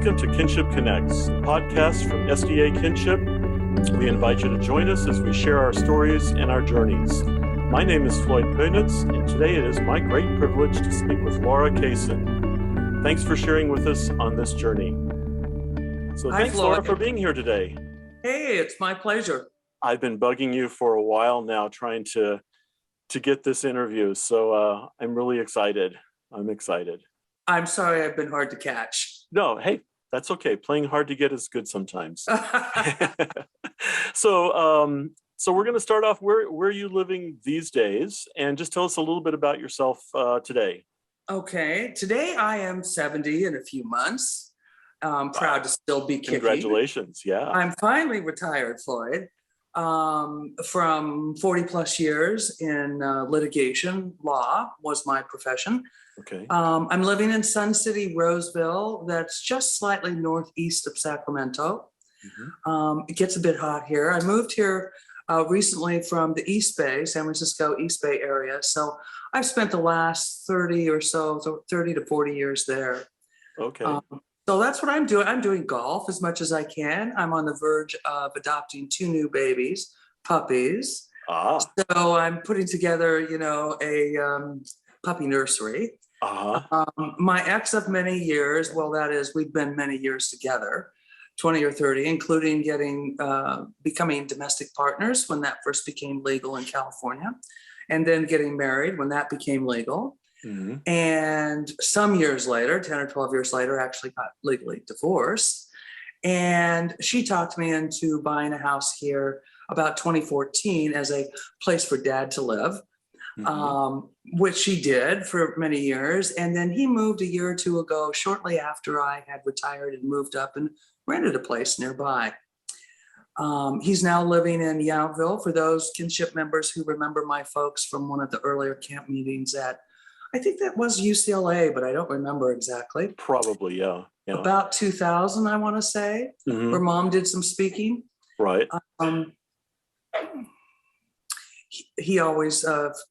Welcome to Kinship Connects, a podcast from SDA Kinship. We invite you to join us as we share our stories and our journeys. My name is Floyd Pönitz, and today it is my great privilege to speak with Laura Cason. Thanks for sharing with us on this journey. So Hi, thanks, Floyd. Laura, for being here today. Hey, it's my pleasure. I've been bugging you for a while now, trying to get this interview, so I'm really excited. I'm excited. I'm sorry I've been hard to catch. No, hey, that's okay. Playing hard to get is good sometimes. So we're going to start off. Where are you living these days? And just tell us a little bit about yourself today. Okay, today I am 70 in a few months. I'm proud to still be kicking. Congratulations, yeah. I'm finally retired, Floyd, from 40 plus years in litigation. Law was my profession. Okay. I'm living in Sun City, Roseville. That's just slightly northeast of Sacramento. Mm-hmm. It gets a bit hot here. I moved here recently from the East Bay, San Francisco East Bay area. So I've spent the last 30 to 40 years there. Okay. So that's what I'm doing. I'm doing golf as much as I can. I'm on the verge of adopting 2 new babies, puppies. So I'm putting together, a puppy nursery. My ex of many years, well, that is, we've been many years together, 20 or 30, including becoming domestic partners when that first became legal in California, and then getting married when that became legal. Mm-hmm. And some years later, 10 or 12 years later, actually got legally divorced. And she talked me into buying a house here about 2014 as a place for Dad to live. Mm-hmm. Which she did for many years. And then he moved a year or two ago, shortly after I had retired, and moved up and rented a place nearby. He's now living in Yountville. For those Kinship members who remember my folks from one of the earlier camp meetings at, I think that was UCLA, but I don't remember exactly. Probably, yeah. About 2000, I want to say, mm-hmm. where Mom did some speaking. Right. He always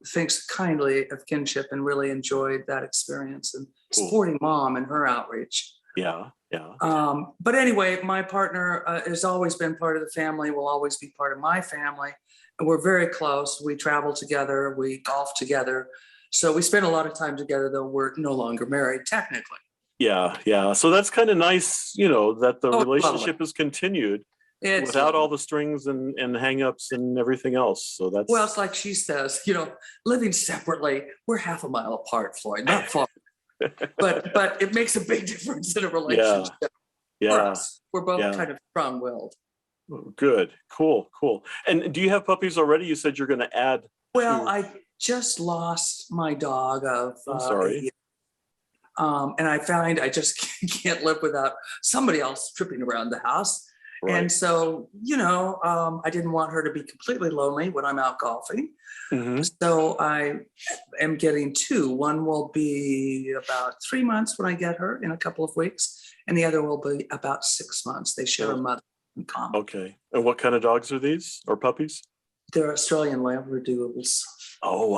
thinks kindly of Kinship and really enjoyed that experience and supporting Mom and her outreach. Yeah. But anyway, my partner has always been part of the family, will always be part of my family. And we're very close. We travel together, we golf together. So we spend a lot of time together, though we're no longer married, technically. Yeah. So that's kind of nice, that the relationship lovely. is continued. It's without all the strings and hang-ups and everything else. So that's... Well, it's like she says, living separately, we're half a mile apart, Floyd, not far. but it makes a big difference in a relationship. Yeah. We're both kind of strong-willed. Good. Cool. And do you have puppies already? You said you're going to add... Well, I just lost my dog of... I'm sorry. And I find I just can't live without somebody else tripping around the house. Right. And so, I didn't want her to be completely lonely when I'm out golfing. Mm-hmm. So I am getting 2. One will be about 3 months when I get her in a couple of weeks, and the other will be about 6 months. They share a mother in common. Okay. And what kind of dogs are these, or puppies? They're Australian Labradoodles. Oh,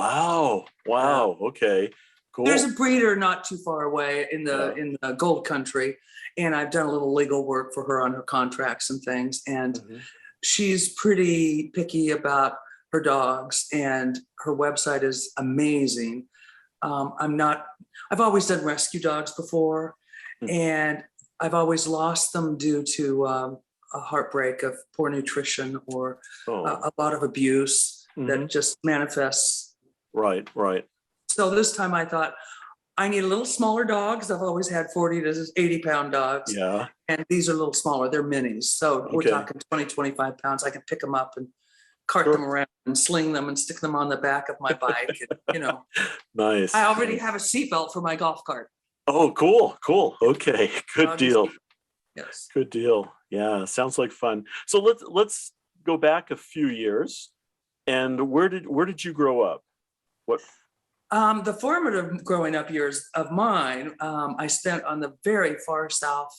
wow. Okay. Cool. There's a breeder not too far away in the Gold Country. And I've done a little legal work for her on her contracts and things. And mm-hmm. she's pretty picky about her dogs, and her website is amazing. I've always done rescue dogs before, mm-hmm. and I've always lost them due to a heartbreak of poor nutrition or a lot of abuse mm-hmm. that just manifests. Right. So this time I thought, I need a little smaller dogs. I've always had 40 to 80 pound dogs. Yeah. And these are a little smaller. They're minis. So we're talking 20, 25 pounds. I can pick them up and cart them around and sling them and stick them on the back of my bike. And, Nice. I already have a seatbelt for my golf cart. Oh, cool. Okay. Good deal. Yes. Good deal. Yeah. Sounds like fun. So let's go back a few years. And where did you grow up? What? The formative growing up years of mine, I spent on the very far south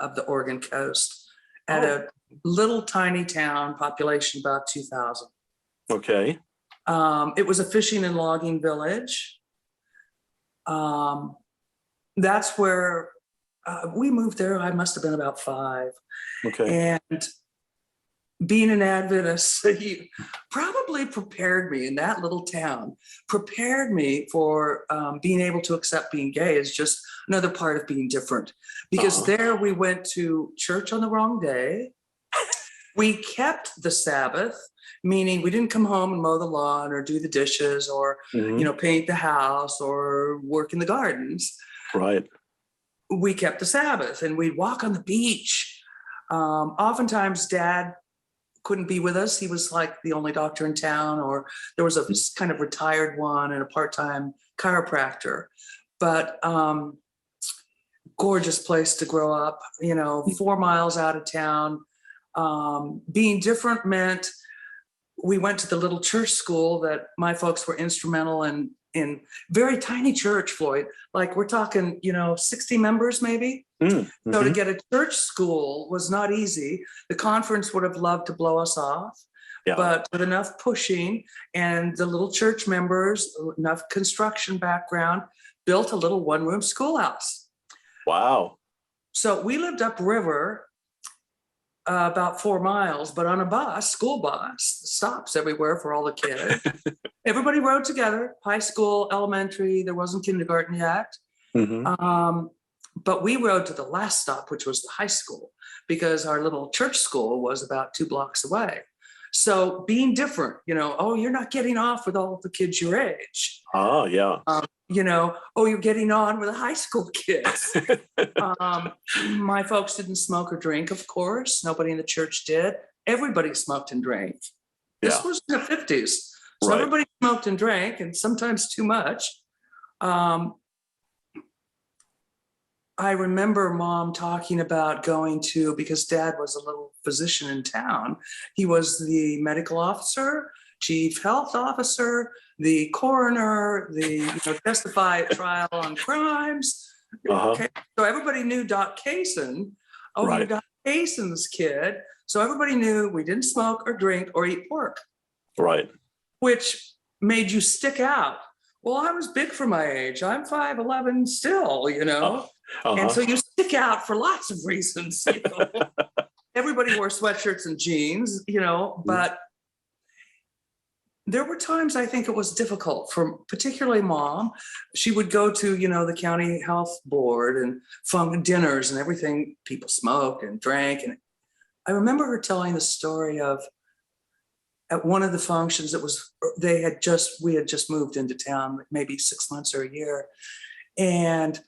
of the Oregon coast at a little tiny town, population about 2,000. Okay. It was a fishing and logging village. That's where we moved there, I must have been about 5. Okay. And being an Adventist, he probably prepared me in that little town, prepared me for being able to accept being gay is just another part of being different. Because there we went to church on the wrong day. We kept the Sabbath, meaning we didn't come home and mow the lawn or do the dishes or, paint the house or work in the gardens. Right. We kept the Sabbath and we'd walk on the beach. Oftentimes Dad couldn't be with us. He was like the only doctor in town, or there was a kind of retired one and a part-time chiropractor. But gorgeous place to grow up, 4 miles out of town. Being different meant we went to the little church school that my folks were instrumental in very tiny church, Floyd. Like we're talking, 60 members maybe. Mm-hmm. So to get a church school was not easy. The conference would have loved to blow us off, but with enough pushing and the little church members, enough construction background, built a little one-room schoolhouse. Wow. So we lived upriver about 4 miles, but on a bus, school bus, stops everywhere for all the kids. Everybody rode together, high school, elementary, there wasn't kindergarten yet. Mm-hmm. But we rode to the last stop, which was the high school, because our little church school was about 2 blocks away. So being different, you're not getting off with all of the kids your age. Oh, yeah. You're getting on with the high school kids. My folks didn't smoke or drink, of course. Nobody in the church did. Everybody smoked and drank. This was in the 50s. So everybody smoked and drank, and sometimes too much. I remember Mom talking about going to, because Dad was a little physician in town, he was the medical officer, chief health officer, the coroner, the testify at trial on crimes. Okay. So everybody knew Doc Cason. You're Doc Cason's kid. So everybody knew we didn't smoke or drink or eat pork. Right. Which made you stick out. Well, I was big for my age. I'm 5'11" still, And so you stick out for lots of reasons. Everybody wore sweatshirts and jeans, but there were times I think it was difficult for particularly Mom. She would go to, the county health board and fun dinners and everything. People smoked and drank. And I remember her telling the story of at one of the functions, we had just moved into town, maybe 6 months or a year. And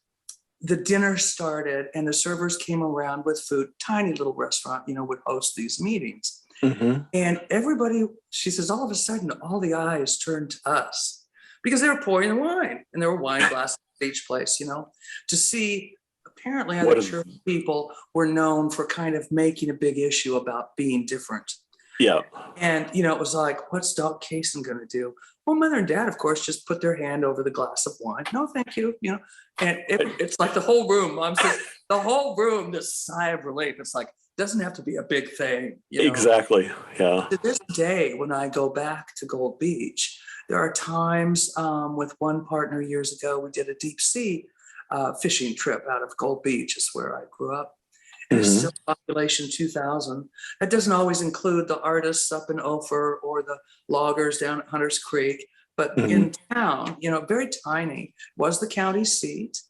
the dinner started and the servers came around with food. Tiny little restaurant, would host these meetings. Mm-hmm. And everybody, she says, all of a sudden, all the eyes turned to us because they were pouring the wine and there were wine glasses at each place, to see apparently other church people were known for kind of making a big issue about being different. Yeah. And, it was like, what's Doc Cason going to do? Well, Mother and Dad, of course, just put their hand over the glass of wine. No, thank you. And it's like the whole room. I'm saying the whole room, this sigh of relief. It's like, doesn't have to be a big thing. Exactly. Yeah. To this day, when I go back to Gold Beach, there are times with one partner years ago, we did a deep sea fishing trip out of Gold Beach, is where I grew up. There's still population 2,000. That doesn't always include the artists up in Ophir or the loggers down at Hunters Creek, but in town, very tiny, was the county seat.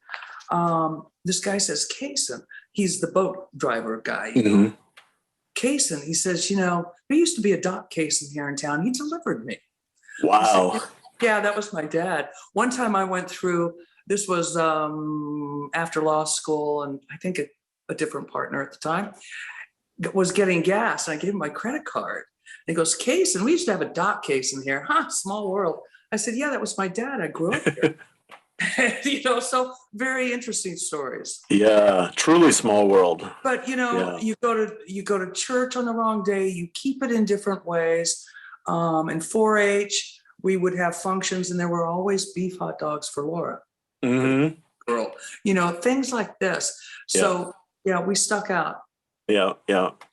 This guy says, Cason, he's the boat driver guy, Cason, he says, there used to be a Doc Cason here in town. He delivered me. Wow. Said, yeah, that was my dad. One time I went through, this was after law school, and I think a different partner at the time was getting gas, and I gave him my credit card. And he goes, Cason, we used to have a Doc Cason here. Small world. I said, yeah, that was my dad. I grew up here. So very interesting stories. Yeah, truly small world. But you go to church on the wrong day, you keep it in different ways. In 4-H, we would have functions and there were always beef hot dogs for Laura. Mm-hmm. Girl, things like this. So we stuck out. Yeah,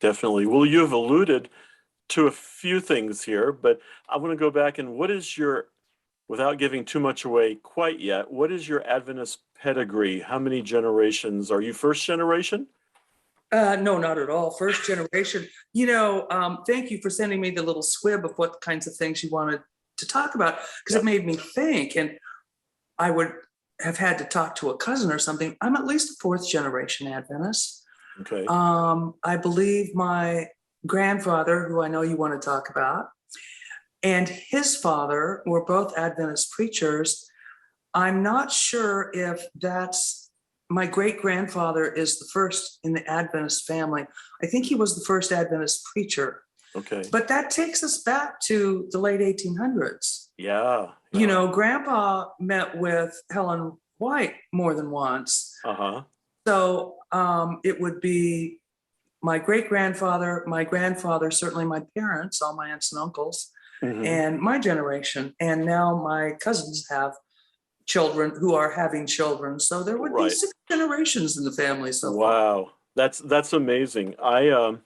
definitely. Well, you've alluded to a few things here, but I want to go back and what is your without giving too much away quite yet, what is your Adventist pedigree? How many generations? Are you first generation? No, not at all. First generation. Thank you for sending me the little squib of what kinds of things you wanted to talk about, because it made me think, and I would have had to talk to a cousin or something. I'm at least a fourth generation Adventist. Okay. I believe my grandfather, who I know you want to talk about, and his father were both Adventist preachers. I'm not sure if that's my great-grandfather is the first in the Adventist family. I think he was the first Adventist preacher. Okay. But that takes us back to the late 1800s. Yeah. Grandpa met with Helen White more than once. Uh-huh. So it would be my great-grandfather, my grandfather, certainly my parents, all my aunts and uncles, and my generation. And now my cousins have children who are having children. So there would be 6 generations in the family so far. Wow. That's amazing. I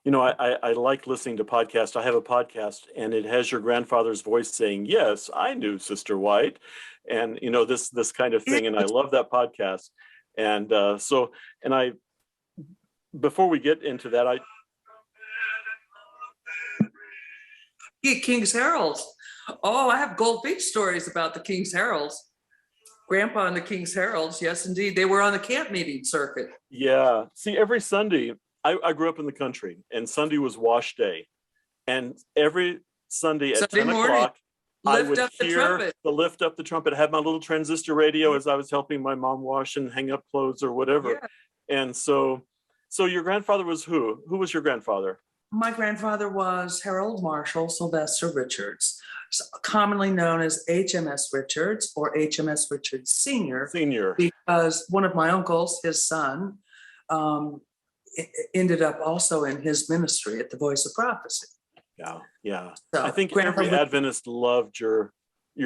like listening to podcasts. I have a podcast and it has your grandfather's voice saying, "Yes, I knew Sister White," and this kind of thing. And I love that podcast. And before we get into that, King's Heralds. Oh, I have Gold Beach stories about the King's Heralds. Grandpa and the King's Heralds. Yes, indeed. They were on the camp meeting circuit. Yeah. See, every Sunday, I grew up in the country, and Sunday was wash day. And every Sunday at 10 o'clock, I would hear the lift up the trumpet. I had my little transistor radio as I was helping my mom wash and hang up clothes or whatever. Yeah. And so your grandfather was who? Who was your grandfather? My grandfather was Harold Marshall Sylvester Richards, commonly known as HMS Richards or HMS Richards Sr. Because one of my uncles, his son, ended up also in his ministry at the Voice of Prophecy. Yeah. So, I think every Adventist loved your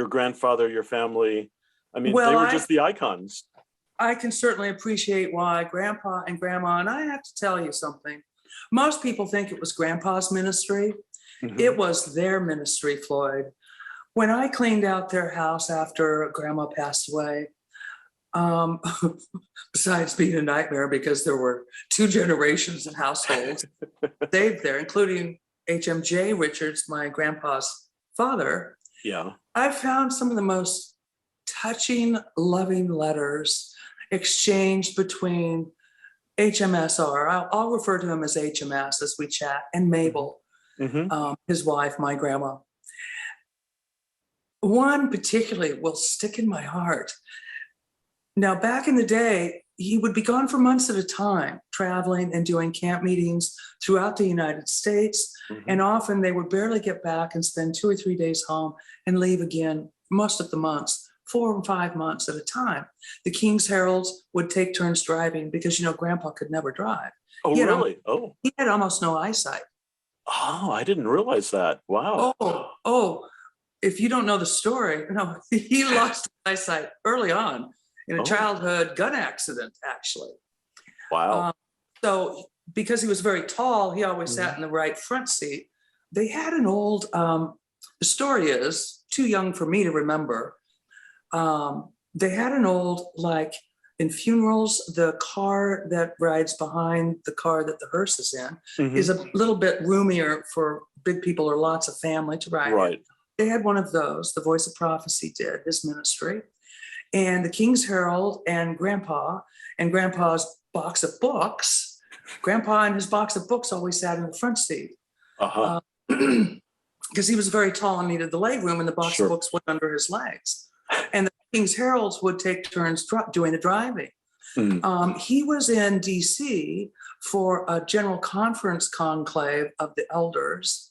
grandfather, your family. I mean, they were just the icons. I can certainly appreciate why Grandpa and Grandma, and I have to tell you something. Most people think it was Grandpa's ministry. It was their ministry, Floyd. When I cleaned out their house after Grandma passed away, besides being a nightmare because there were 2 generations of households saved there, including HMJ Richards, my grandpa's father. Yeah. I found some of the most touching, loving letters exchanged between HMS, or I'll refer to him as HMS as we chat, and Mabel, his wife, my grandma. One particularly will stick in my heart. Now, back in the day, he would be gone for months at a time, traveling and doing camp meetings throughout the United States. And often they would barely get back and spend 2 or 3 days home and leave again most of the months, 4 or 5 months at a time. The King's Heralds would take turns driving because, Grandpa could never drive. Oh, really? He had almost no eyesight. Oh, I didn't realize that. Wow. Oh, if you don't know the story, he lost eyesight early on in a childhood gun accident, actually. Wow. So because he was very tall, he always sat in the right front seat. They had an old, the story is too young for me to remember. They had an old, like in funerals, the car that rides behind the car that the hearse is in is a little bit roomier for big people or lots of family to ride. Right. They had one of those. The Voice of Prophecy did, his ministry. And the King's Herald and Grandpa's box of books. Grandpa and his box of books always sat in the front seat. Because he was very tall and needed the leg room, and the box of books went under his legs. And the King's Heralds would take turns doing the driving. He was in DC for a general conference conclave of the elders.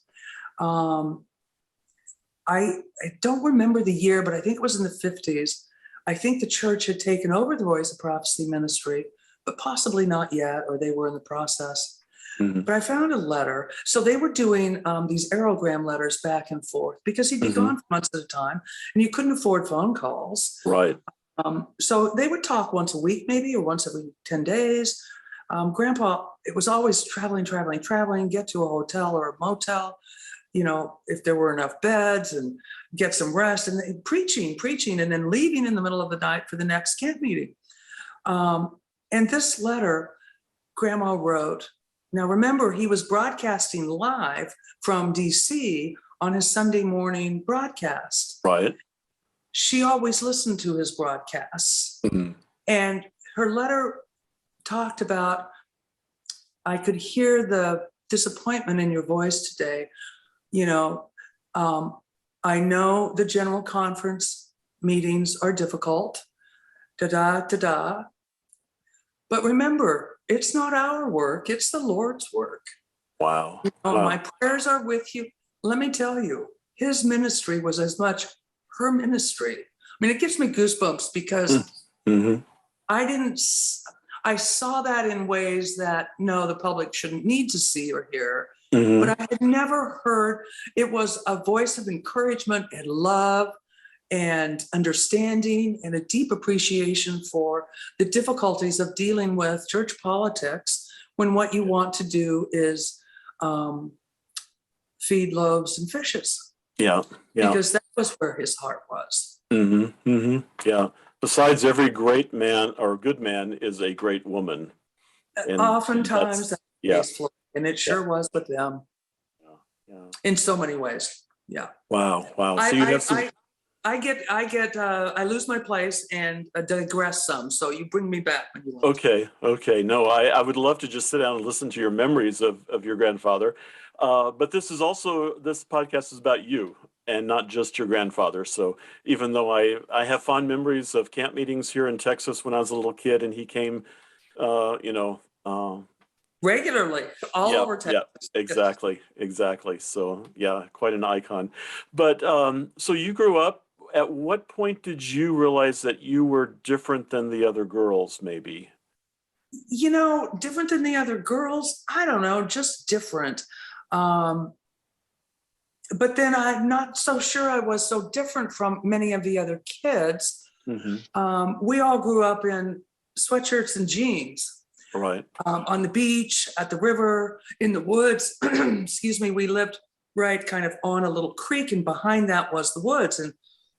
I don't remember the year, but I think it was in the 50s. I think the church had taken over the Voice of Prophecy ministry, but possibly not yet, or they were in the process. But I found a letter. So they were doing these aerogram letters back and forth because he'd be gone for months at a time, and you couldn't afford phone calls. Right. So they would talk once a week, maybe, or once every 10 days. Grandpa, it was always traveling, get to a hotel or a motel. if there were enough beds and get some rest, and preaching, and then leaving in the middle of the night for the next camp meeting. And this letter Grandma wrote, now remember, he was broadcasting live from DC on his Sunday morning broadcast. Right. She always listened to his broadcasts. Mm-hmm. And her letter talked about, I could hear the disappointment in your voice today. I know the general conference meetings are difficult, but remember, it's not our work, it's the Lord's work. Wow. My prayers are with you. Let me tell you, his ministry was as much her ministry. I mean, it gives me goosebumps because mm-hmm. I saw that in ways that, no, the public shouldn't need to see or hear. Mm-hmm. But I had never heard, it was a voice of encouragement and love and understanding and a deep appreciation for the difficulties of dealing with church politics when what you want to do is feed loaves and fishes. Yeah. Because that was where his heart was. Mm-hmm. Mm-hmm. Yeah. Besides, every great man or good man is a great woman. And oftentimes that's the case, and it sure was with them. Yeah. In so many ways. Yeah. Wow. So I lose my place and digress some. So you bring me back when you want. Okay. No, I would love to just sit down and listen to your memories of your grandfather. But this podcast is about you and not just your grandfather. So even though I have fond memories of camp meetings here in Texas when I was a little kid, and he came, regularly all over Texas. Yeah, exactly. So yeah, quite an icon. But so you grew up. At what point did you realize that you were different than the other girls, maybe? Different than the other girls? I don't know, just different. But then I'm not so sure I was so different from many of the other kids. Mm-hmm. We all grew up in sweatshirts and jeans. Right. On the beach, at the river, in the woods. Excuse me, we lived right kind of on a little creek, and behind that was the woods. And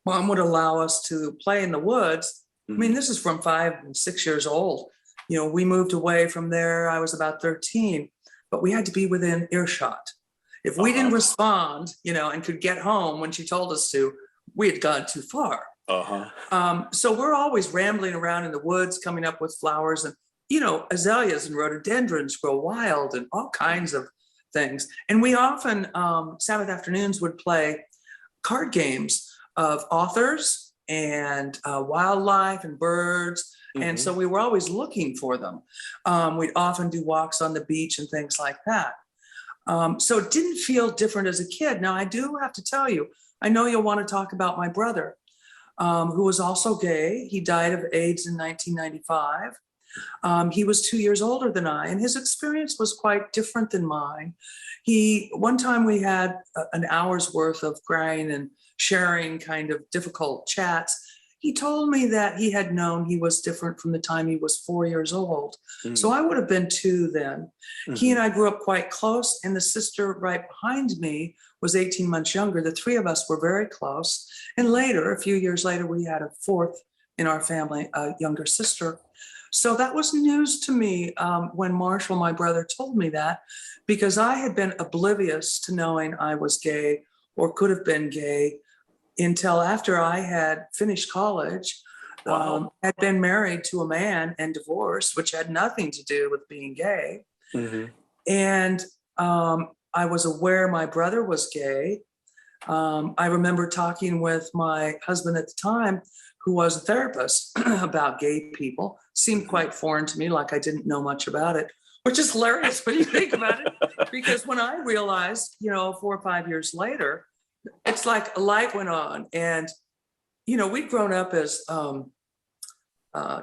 Mom would allow us to play in the woods. Mm-hmm. I mean, this is from 5 and 6 years old. We moved away from there. I was about 13, but we had to be within earshot. If we didn't respond, and could get home when she told us to, we had gone too far. So we're always rambling around in the woods, coming up with flowers, and azaleas and rhododendrons grow wild and all kinds of things. And we often, Sabbath afternoons, would play card games of authors and wildlife and birds. Mm-hmm. And so we were always looking for them. We'd often do walks on the beach and things like that. So it didn't feel different as a kid. Now, I do have to tell you, I know you'll want to talk about my brother, who was also gay. He died of AIDS in 1995. He was 2 years older than I, and his experience was quite different than mine. One time we had an hour's worth of crying and sharing kind of difficult chats. He told me that he had known he was different from the time he was 4 years old. Mm-hmm. So I would have been 2 then. Mm-hmm. He and I grew up quite close, and the sister right behind me was 18 months younger. The 3 of us were very close. And later, a few years later, we had a 4th in our family, a younger sister. So that was news to me when Marshall, my brother, told me that, because I had been oblivious to knowing I was gay or could have been gay until after I had finished college. Wow. Had been married to a man and divorced, which had nothing to do with being gay. Mm-hmm. And I was aware my brother was gay. I remember talking with my husband at the time, who was a therapist, about gay people. Seemed quite foreign to me, like I didn't know much about it, which is hilarious when you think about it. Because when I realized, 4 or 5 years later, it's like a light went on. And, we'd grown up as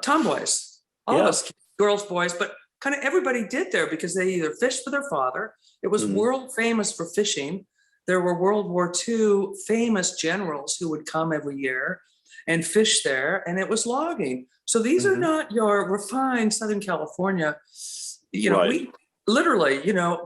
tomboys, all of us, girls, boys, but kind of everybody did there because they either fished for their father. It was world famous for fishing. There were World War II famous generals who would come every year and fish there, and it was logging. So these are not your refined Southern California, right. We literally,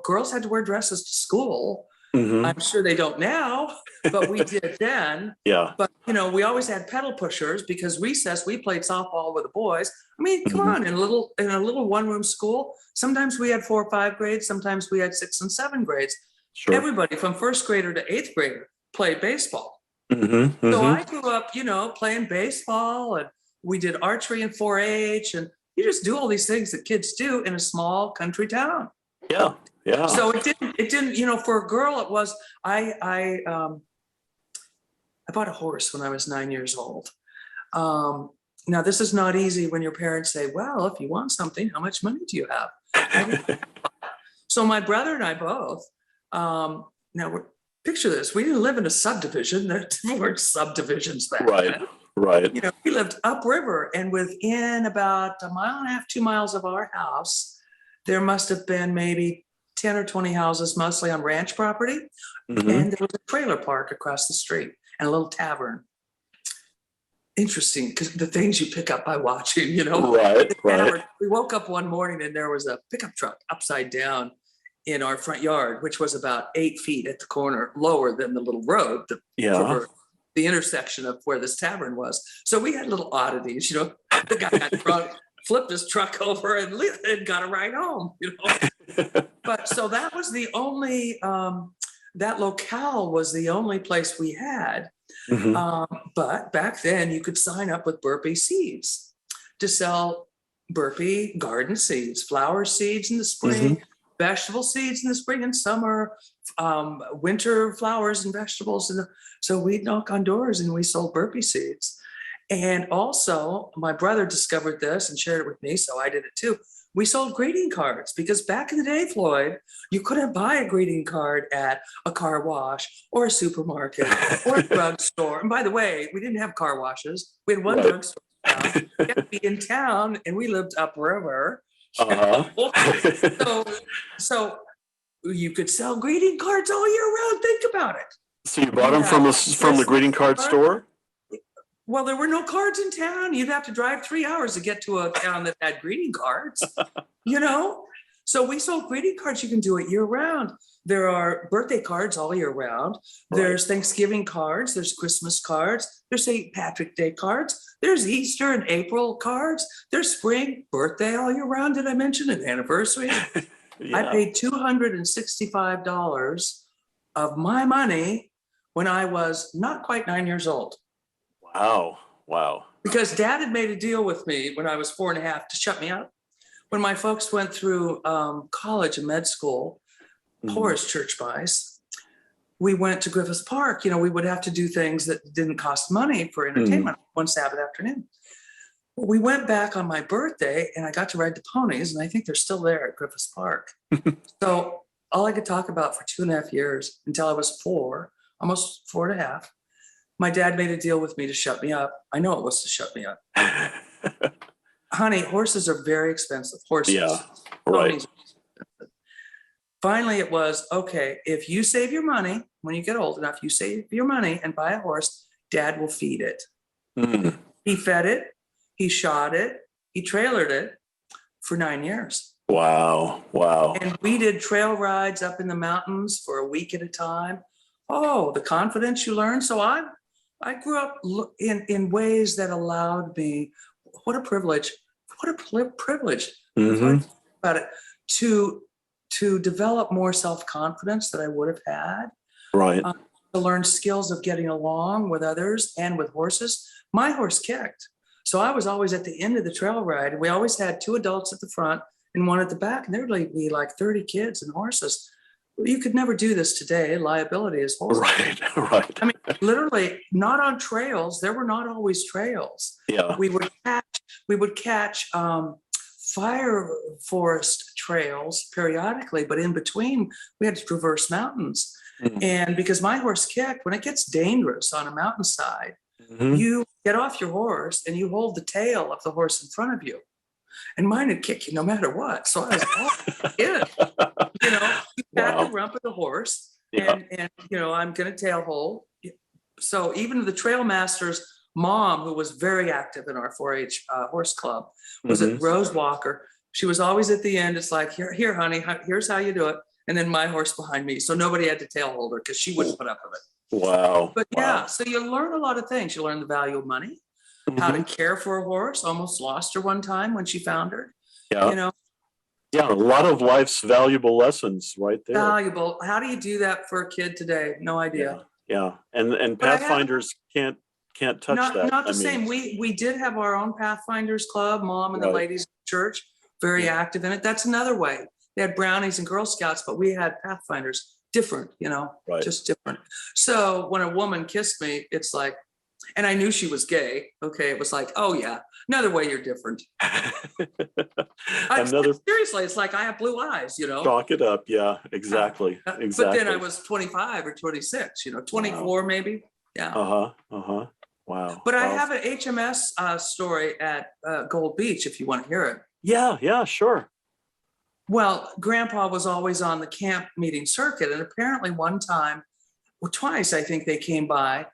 girls had to wear dresses to school. I'm sure they don't now, but we did then. Yeah. But, we always had pedal pushers because recess, we played softball with the boys. I mean, come on, in a little one-room school, sometimes we had 4 or 5 grades, sometimes we had 6 and 7 grades. Sure. Everybody from first grader to 8th grader played baseball. Mm-hmm. So I grew up, playing baseball, and we did archery and 4-H, and you just do all these things that kids do in a small country town. Yeah. Yeah. So it didn't, for a girl, it was, I bought a horse when I was 9 years old. Now, this is not easy when your parents say, well, if you want something, how much money do you have? So my brother and I both, picture this, we didn't live in a subdivision. There weren't subdivisions back then. Right. We lived upriver, and within about 1.5 miles, 2 miles of our house, there must have been maybe 10 or 20 houses, mostly on ranch property. And there was a trailer park across the street and a little tavern. Interesting, because the things you pick up by watching, Right. We woke up one morning and there was a pickup truck upside down in our front yard, which was about 8 feet at the corner, lower than the little road, the intersection of where this tavern was. So we had little oddities, the guy got drunk, flipped his truck over and got a ride home, But so that was the only, that locale was the only place we had. But back then you could sign up with Burpee Seeds to sell Burpee garden seeds, flower seeds in the spring, vegetable seeds in the spring and summer, winter flowers and vegetables. So we'd knock on doors and we sold Burpee Seeds. And also my brother discovered this and shared it with me, so I did it too. We sold greeting cards because back in the day, Floyd, you couldn't buy a greeting card at a car wash or a supermarket or a drugstore. And by the way, we didn't have car washes. We had one drugstore. You had to be in town, and we lived upriver. So you could sell greeting cards all year round. Think about it. So you bought them from the greeting card store? Well, there were no cards in town. You'd have to drive 3 hours to get to a town that had greeting cards, So we sold greeting cards. You can do it year round. There are birthday cards all year round. There's Thanksgiving cards. There's Christmas cards. There's St. Patrick's Day cards. There's Easter and April cards. There's spring, birthday all year round. Did I mention an anniversary? I paid $265 of my money when I was not quite 9 years old. Wow. Because Dad had made a deal with me when I was 4.5 to shut me up. When my folks went through college and med school, poorest church mice, we went to Griffith Park. We would have to do things that didn't cost money for entertainment one Sabbath afternoon. Well, we went back on my birthday and I got to ride the ponies, and I think they're still there at Griffith Park. So all I could talk about for 2.5 years until I was 4, almost 4.5, my dad made a deal with me to shut me up. I know it was to shut me up. Honey, horses are very expensive. Horses. Yeah, right. Finally, it was, okay, if you save your money, when you get old enough, you save your money and buy a horse, Dad will feed it. He fed it, he shod it, he trailered it for 9 years. Wow. And we did trail rides up in the mountains for a week at a time. Oh, the confidence you learn. So I grew up in ways that allowed me, what a privilege about it, to develop more self-confidence that I would have had. Right. To learn skills of getting along with others and with horses. My horse kicked. So I was always at the end of the trail ride. We always had 2 adults at the front and 1 at the back. And there would be like 30 kids and horses. You could never do this today. Liability is horrible. Right. I mean, literally, not on trails. There were not always trails. Yeah. We would catch fire forest trails periodically, but in between, we had to traverse mountains. And because my horse kicked, when it gets dangerous on a mountainside, you get off your horse and you hold the tail of the horse in front of you. And mine would kick you no matter what. So I was you pat the rump of the horse and I'm going to tail hold. So even the trail master's mom, who was very active in our 4-H horse club, was a Rose Walker. She was always at the end. It's like, here, honey, here's how you do it. and then my horse behind me. So nobody had to tail hold her because she wouldn't put up with it. Wow. But wow. yeah, so you learn a lot of things. You learn the value of money, how to care for a horse. Almost lost her one time when she foundered. Yeah. You know, yeah, a lot of life's valuable lessons right there. valuable. How do you do that for a kid today? No idea. Yeah. And But I Pathfinders can't touch that. Not the same. We did have our own Pathfinders club, Mom and the ladies in church, very active in it. That's another way. They had brownies and Girl Scouts, but we had Pathfinders, different, just different. So when a woman kissed me, it's like, and I knew she was gay. Okay, it was like, oh yeah, another way you're different. Seriously, it's like I have blue eyes, Chalk it up, yeah, exactly. But then I was 25 or 26, 24 maybe. Yeah. Wow. But I have an HMS story at Gold Beach if you want to hear it. Yeah, sure. Well, Grandpa was always on the camp meeting circuit, and apparently one time, or twice, I think they came by.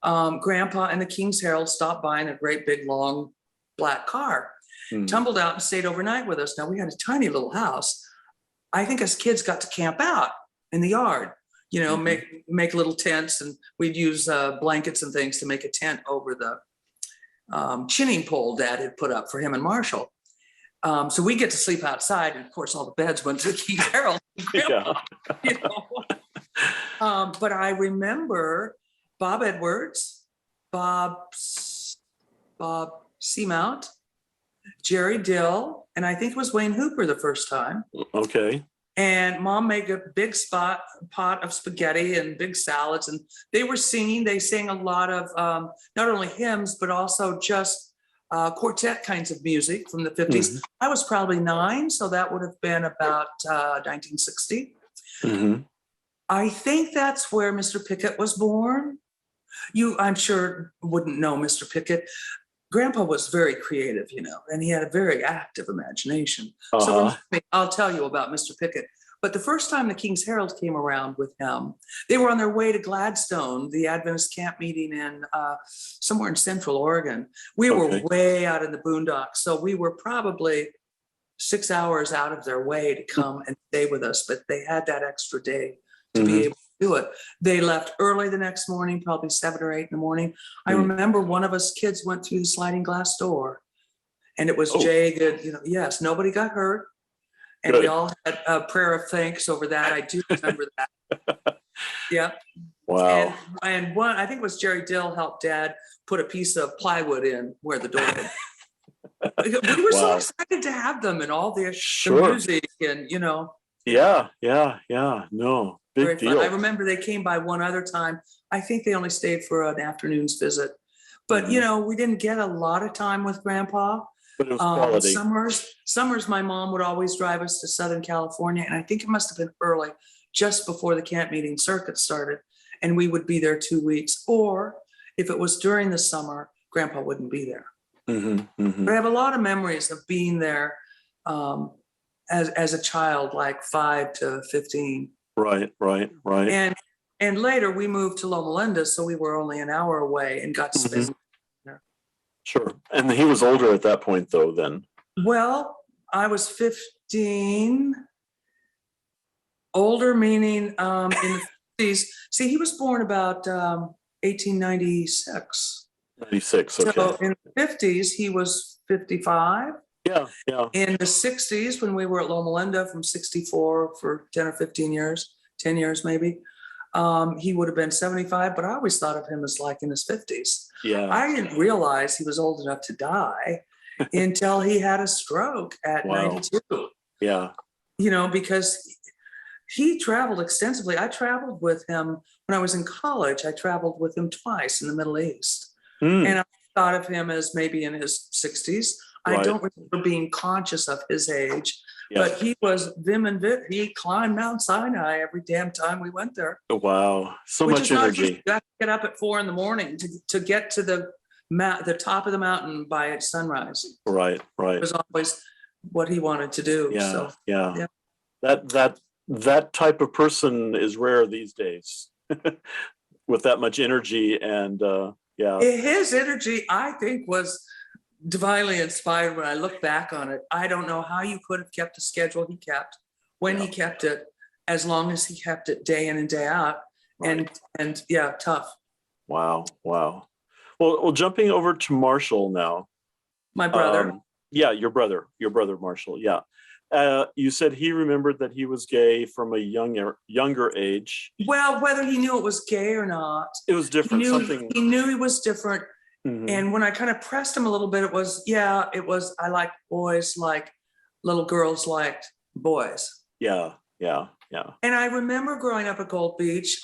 Grandpa and the King's Herald stopped by in a great big long black car, tumbled out and stayed overnight with us. Now we had a tiny little house. I think us kids got to camp out in the yard, make little tents, and we'd use blankets and things to make a tent over the chinning pole Dad had put up for him and Marshall. So we get to sleep outside, and of course all the beds went to the King's Herald. Grandpa, but I remember Bob Edwards, Bob Seamount, Jerry Dill, and I think it was Wayne Hooper the first time. Okay. And Mom made a big pot of spaghetti and big salads, and they were singing. They sang a lot of not only hymns, but also just quartet kinds of music from the 50s. I was probably 9, so that would have been about 1960. I think that's where Mr. Pickett was born. You, I'm sure, wouldn't know Mr. Pickett. Grandpa was very creative, and he had a very active imagination. So I'll tell you about Mr. Pickett. But the first time the King's Herald came around with him, they were on their way to Gladstone, the Adventist camp meeting in somewhere in Central Oregon. We were way out in the boondocks, so we were probably 6 hours out of their way to come and stay with us, but they had that extra day to be able to do it. They left early the next morning, probably 7 or 8 in the morning. I remember one of us kids went through the sliding glass door, and it was jagged, yes, nobody got hurt. And we all had a prayer of thanks over that. I do remember that. Yeah. Wow. And one, I think it was Jerry Dill, helped Dad put a piece of plywood in where the door was. We were so excited to have them and all the music and, Yeah. No, big deal. I remember they came by one other time. I think they only stayed for an afternoon's visit. But, we didn't get a lot of time with Grandpa. But it was quality. Summers, my mom would always drive us to Southern California, and I think it must have been early, just before the camp meeting circuit started, and we would be there 2 weeks. Or if it was during the summer, Grandpa wouldn't be there. But I have a lot of memories of being there as a child, like 5 to 15. Right. And later we moved to Loma Linda, so we were only an hour away and got to spend. Sure. And he was older at that point, though, then. Well, I was 15. Older meaning in the 50s. See, he was born about 1896. 96, okay. So in the 50s, he was 55. Yeah. In the 60s, when we were at Loma Linda from 64 for 10 or 15 years, 10 years maybe, he would have been 75, but I always thought of him as like in his 50s. Yeah. I didn't realize he was old enough to die until he had a stroke at 92. Yeah. Because he traveled extensively. I traveled with him when I was in college. I traveled with him twice in the Middle East. And I thought of him as maybe in his 60s. I don't remember being conscious of his age. But he was vim and vit. He climbed Mount Sinai every damn time we went there. Wow. So much energy. You have to get up at 4 a.m. to get to the top of the mountain by sunrise. Right. It was always what he wanted to do. Yeah. That type of person is rare these days with that much energy. And his energy, I think, was divinely inspired. When I look back on it, I don't know how you could have kept the schedule he kept when he kept it. as long as he kept it day in and day out. Right. And yeah, tough. Wow. Well, jumping over to Marshall now. My brother. Yeah, your brother, Marshall. Yeah. You said he remembered that he was gay from a younger age. Well, whether he knew it was gay or not, It was different. he knew he was different. Mhm. And when I kind of pressed him a little bit, it was, I liked boys like little girls liked boys. Yeah. And I remember growing up at Gold Beach,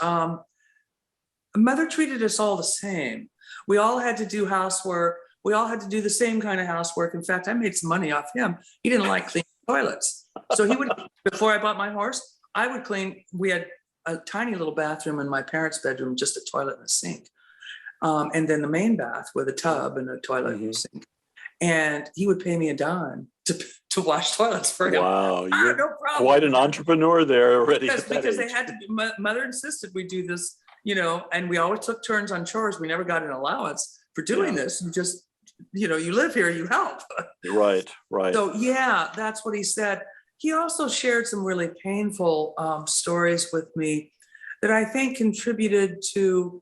mother treated us all the same. We all had to do housework. We all had to do the same kind of housework. In fact, I made some money off him. He didn't like cleaning toilets. So he would, before I bought my horse, I would clean. We had a tiny little bathroom in my parents' bedroom, just a toilet and a sink. And then the main bath with a tub and a toilet and sink. And he would pay me a dime to wash toilets for him. Wow, you're no problem. Quite an entrepreneur there already. Because they had to be, mother insisted we do this, and we always took turns on chores. We never got an allowance for doing this. You just, you live here, you help. Right. So yeah, that's what he said. He also shared some really painful stories with me that I think contributed to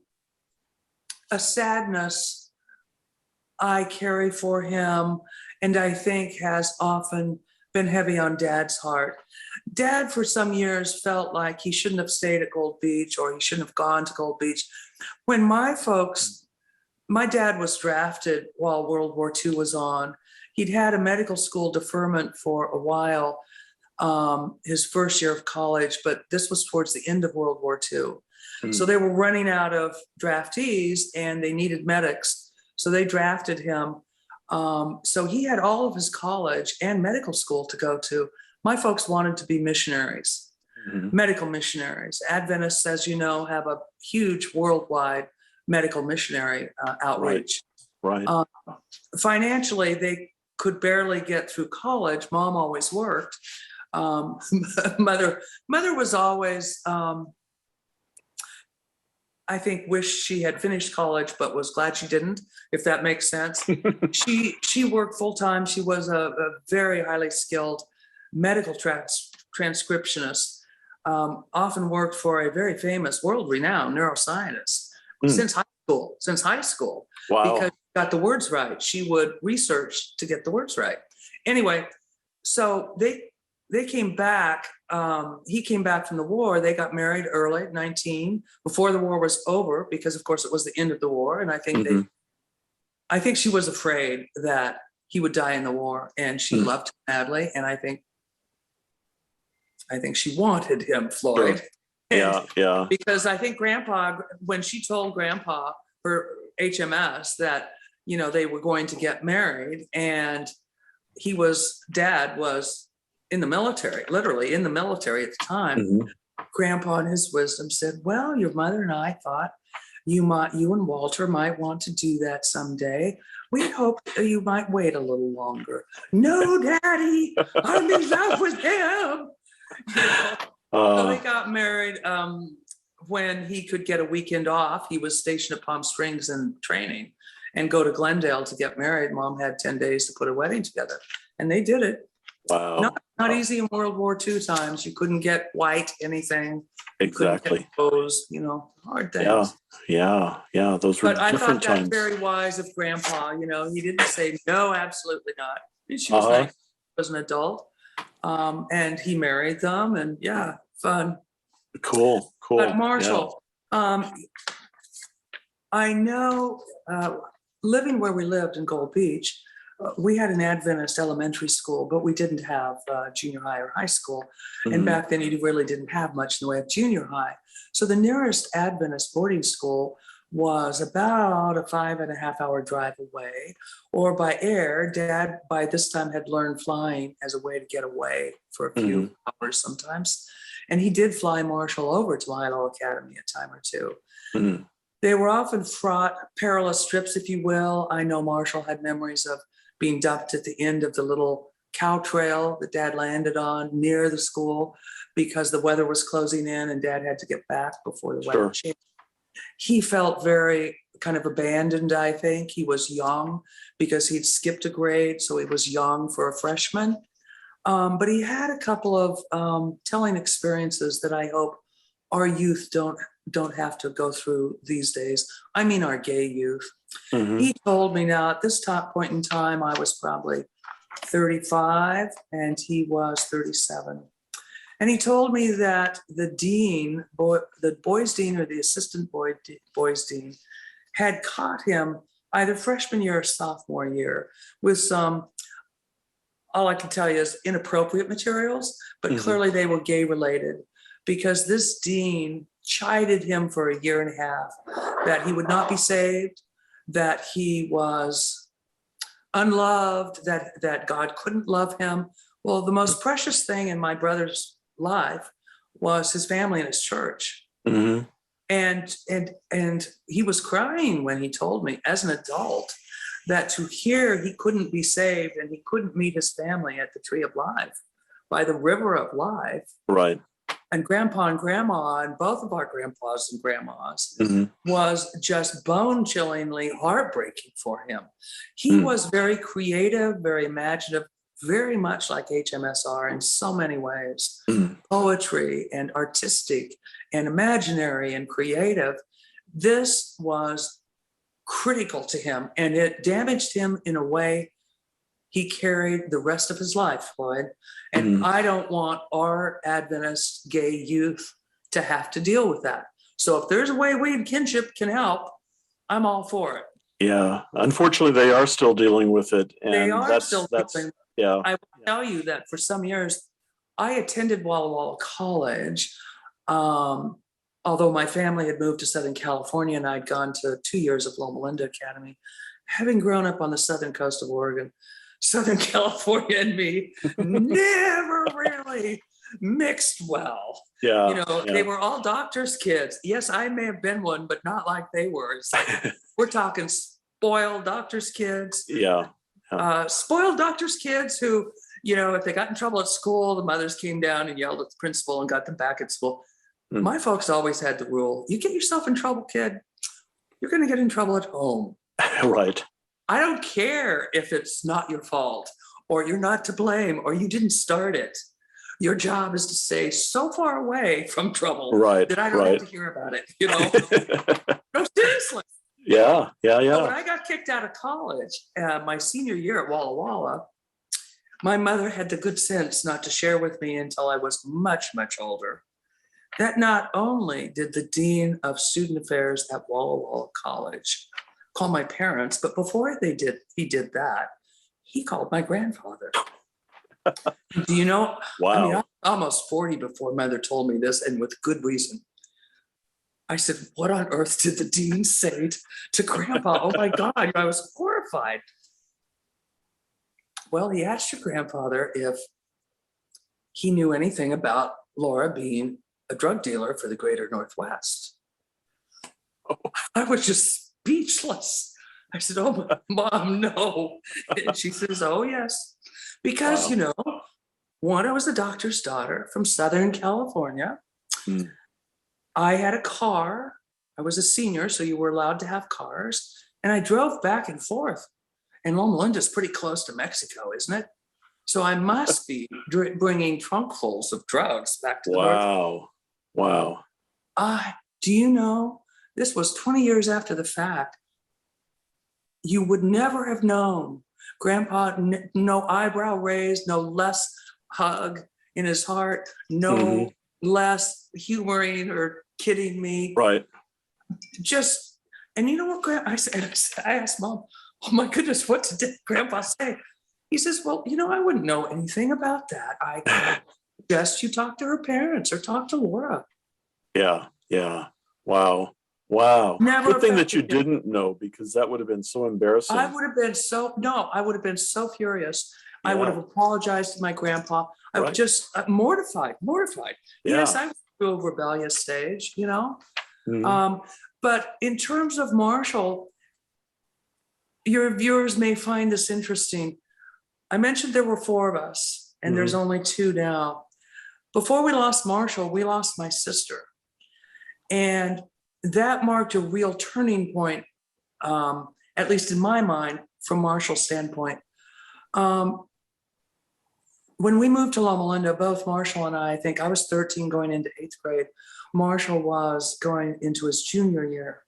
a sadness I carry for him, and I think has often been heavy on Dad's heart. Dad, for some years, felt like he shouldn't have stayed at Gold Beach, or he shouldn't have gone to Gold Beach. When my dad was drafted while World War II was on. He'd had a medical school deferment for a while, his first year of college, but this was towards the end of World War II. So they were running out of draftees and they needed medics. So they drafted him. So he had all of his college and medical school to go to. My folks wanted to be missionaries, medical missionaries. Adventists, as you know, have a huge worldwide medical missionary outreach. Right. Financially, they could barely get through college. Mom always worked. Mother was always, I think, wished she had finished college, but was glad she didn't, if that makes sense. She worked full time. She was a very highly skilled medical transcriptionist, often worked for a very famous, world-renowned neuroscientist since high school. Wow. Because she got the words right. She would research to get the words right. Anyway, so they came back. He came back from the war. They got married early, 19, before the war was over, because of course it was the end of the war. And I think I think she was afraid that he would die in the war, and she loved him madly. And I think she wanted him, Floyd. Sure. Yeah. Because I think Grandpa, when she told Grandpa, her HMS, that, they were going to get married, and Dad was in the military, literally in the military at the time. Grandpa, in his wisdom, said, well, your mother and I thought you and Walter might want to do that someday. We hope you might wait a little longer. No, Daddy, I'm in love with him. So they got married when he could get a weekend off. He was stationed at Palm Springs in training, and go to Glendale to get married. Mom had 10 days to put a wedding together, and they did it. Wow. Not easy in World War II times. You couldn't get white anything. Exactly. Clothes, hard things. Yeah. Those were different times. But I thought that very wise of Grandpa. He didn't say no, absolutely not. She was nice. He was an adult, and he married them, and fun. Cool. But Marshall, I know, living where we lived in Gold Beach, we had an Adventist elementary school, but we didn't have junior high or high school. And back then you really didn't have much in the way of junior high. So the nearest Adventist boarding school was about a 5.5-hour drive away, or by air. Dad, by this time, had learned flying as a way to get away for a few hours sometimes. And he did fly Marshall over to Milo Academy a time or two. They were often fraught, perilous trips, if you will. I know Marshall had memories of being dumped at the end of the little cow trail that Dad landed on near the school because the weather was closing in and Dad had to get back before the weather changed. He felt very kind of abandoned, I think. He was young because he'd skipped a grade, so he was young for a freshman. But he had a couple of telling experiences that I hope our youth don't have to go through these days. I mean, our gay youth. Mm-hmm. He told me now at this point in time, I was probably 35 and he was 37. And he told me that the dean, the boys dean or the assistant boys dean had caught him either freshman year or sophomore year with some, all I can tell you is inappropriate materials, but clearly they were gay related, because this dean chided him for a year and a half that he would not be saved, that he was unloved, that God couldn't love him. Well, the most precious thing in my brother's life was his family and his church. Mm-hmm. And he was crying when he told me as an adult that to hear he couldn't be saved and he couldn't meet his family at the tree of life, by the river of life. Right. And grandpa and grandma, and both of our grandpas and grandmas, Mm-hmm. was just bone-chillingly heartbreaking for him. He was very creative, very imaginative, very much like HMSR in so many ways. Poetry and artistic and imaginary and creative. This was critical to him, and it damaged him in a way he carried the rest of his life, Floyd. And I don't want our Adventist gay youth to have to deal with that. So if there's a way we in Kinship can help, I'm all for it. Yeah, unfortunately, they are still dealing with it, and They are that's still dealing. yeah. I will tell you that for some years, I attended Walla Walla College, although my family had moved to Southern California and I'd gone to 2 years of Loma Linda Academy. Having grown up on the southern coast of Oregon, Southern California and me never really mixed well. Yeah, You know, yeah. they were all doctors' kids. Yes, I may have been one, but not like they were. It's like, we're talking spoiled doctors' kids. Yeah. Spoiled doctors' kids who, you know, if they got in trouble at school, the mothers came down and yelled at the principal and got them back at school. My folks always had the rule, you get yourself in trouble, kid, you're going to get in trouble at home. Right. I don't care if it's not your fault or you're not to blame or you didn't start it. Your job is to stay so far away from trouble that I don't have to hear about it, you know? No, seriously. Yeah. So when I got kicked out of college, my senior year at Walla Walla, my mother had the good sense not to share with me until I was much, much older, that not only did the dean of student affairs at Walla Walla College call my parents, but before he did that, he called my grandfather. Do you know? Wow. I mean, I'm almost 40 before mother told me this, and with good reason. I said, what on earth did the dean say to grandpa? Oh my God, I was horrified. Well, he asked your grandfather if he knew anything about Laura being a drug dealer for the Greater Northwest. I was just speechless. I said, oh, Mom, no. And she says, oh, yes. Because, you know, one, I was a doctor's daughter from Southern California. I had a car. I was a senior, so you were allowed to have cars. And I drove back and forth. And Loma Linda is pretty close to Mexico, isn't it? So I must be bringing trunkfuls of drugs back to the North. Wow. Do you know, this was 20 years after the fact. You would never have known. Grandpa, no eyebrow raised, no less hug in his heart, no less humoring or kidding me. Right. Just, and you know what, I asked Mom, oh my goodness, what did Grandpa say? He says, well, you know, I wouldn't know anything about that. I suggest you talk to her parents or talk to Laura. Yeah. Wow. Never. Good thing that you didn't know, because that would have been so embarrassing. I would have been so furious. Yeah. I would have apologized to my grandpa. I was just mortified. Yeah. Yes, I was through a rebellious stage, you know. But in terms of Marshall, your viewers may find this interesting. I mentioned there were 4 of us, and there's only 2 now. Before we lost Marshall, we lost my sister. And that marked a real turning point, at least in my mind, from Marshall's standpoint. when we moved to Loma Linda, both Marshall and I think I was 13 going into 8th grade. Marshall was going into his junior year.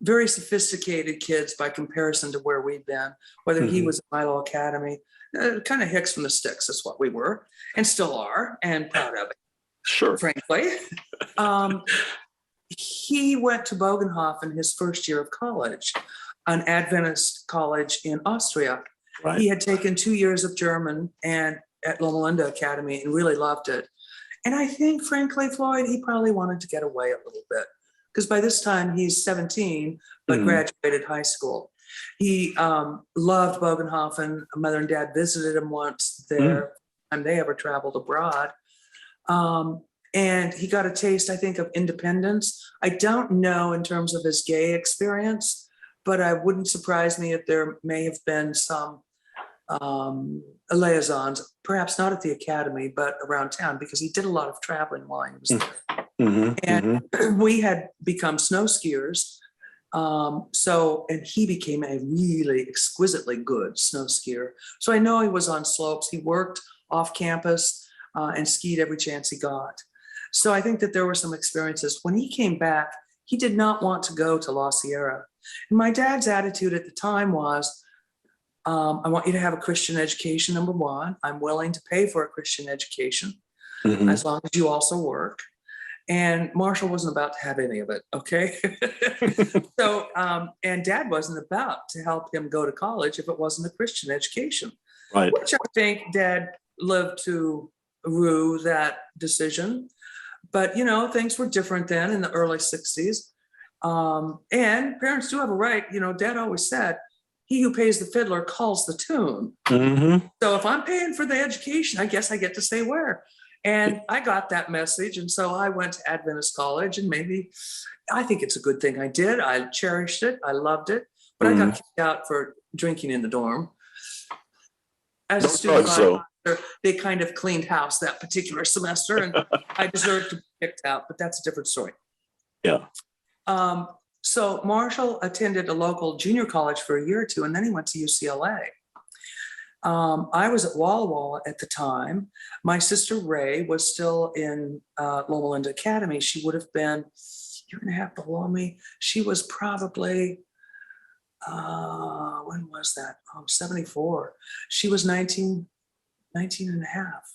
Very sophisticated kids by comparison to where we'd been, whether he was at Milo Academy, kind of hicks from the sticks is what we were and still are, and proud of it. Sure. Frankly. He went to Bogenhofen his first year of college, an Adventist college in Austria. Right. He had taken 2 years of German and at Loma Linda Academy and really loved it. And I think, frankly, Floyd, he probably wanted to get away a little bit because by this time he's 17, but graduated high school. He loved Bogenhofen. Mother and dad visited him once there, and they ever traveled abroad. And he got a taste, I think, of independence. I don't know in terms of his gay experience, but it wouldn't surprise me if there may have been some liaisons, perhaps not at the academy, but around town, because he did a lot of traveling while he was there. And we had become snow skiers. And he became a really exquisitely good snow skier. So I know he was on slopes. He worked off campus and skied every chance he got. So I think that there were some experiences. When he came back, he did not want to go to La Sierra. And my dad's attitude at the time was, I want you to have a Christian education, number one. I'm willing to pay for a Christian education as long as you also work. And Marshall wasn't about to have any of it, okay? So, and Dad wasn't about to help him go to college if it wasn't a Christian education. Right. Which I think Dad lived to rue that decision. But, you know, things were different then in the early 60s. And parents do have a right, you know, Dad always said, he who pays the fiddler calls the tune. So if I'm paying for the education, I guess I get to say where. And I got that message. And so I went to Adventist college, and maybe I think it's a good thing I did. I cherished it. I loved it. But I got kicked out for drinking in the dorm. As a student, they kind of cleaned house that particular semester, and I deserved to be kicked out, but that's a different story. Yeah. So Marshall attended a local junior college for a year or two, and then he went to UCLA. I was at Walla Walla at the time. My sister Ray was still in Loma Linda Academy. She would have been a year and a half below me. She was probably, when was that? 74. She was 19 and a half.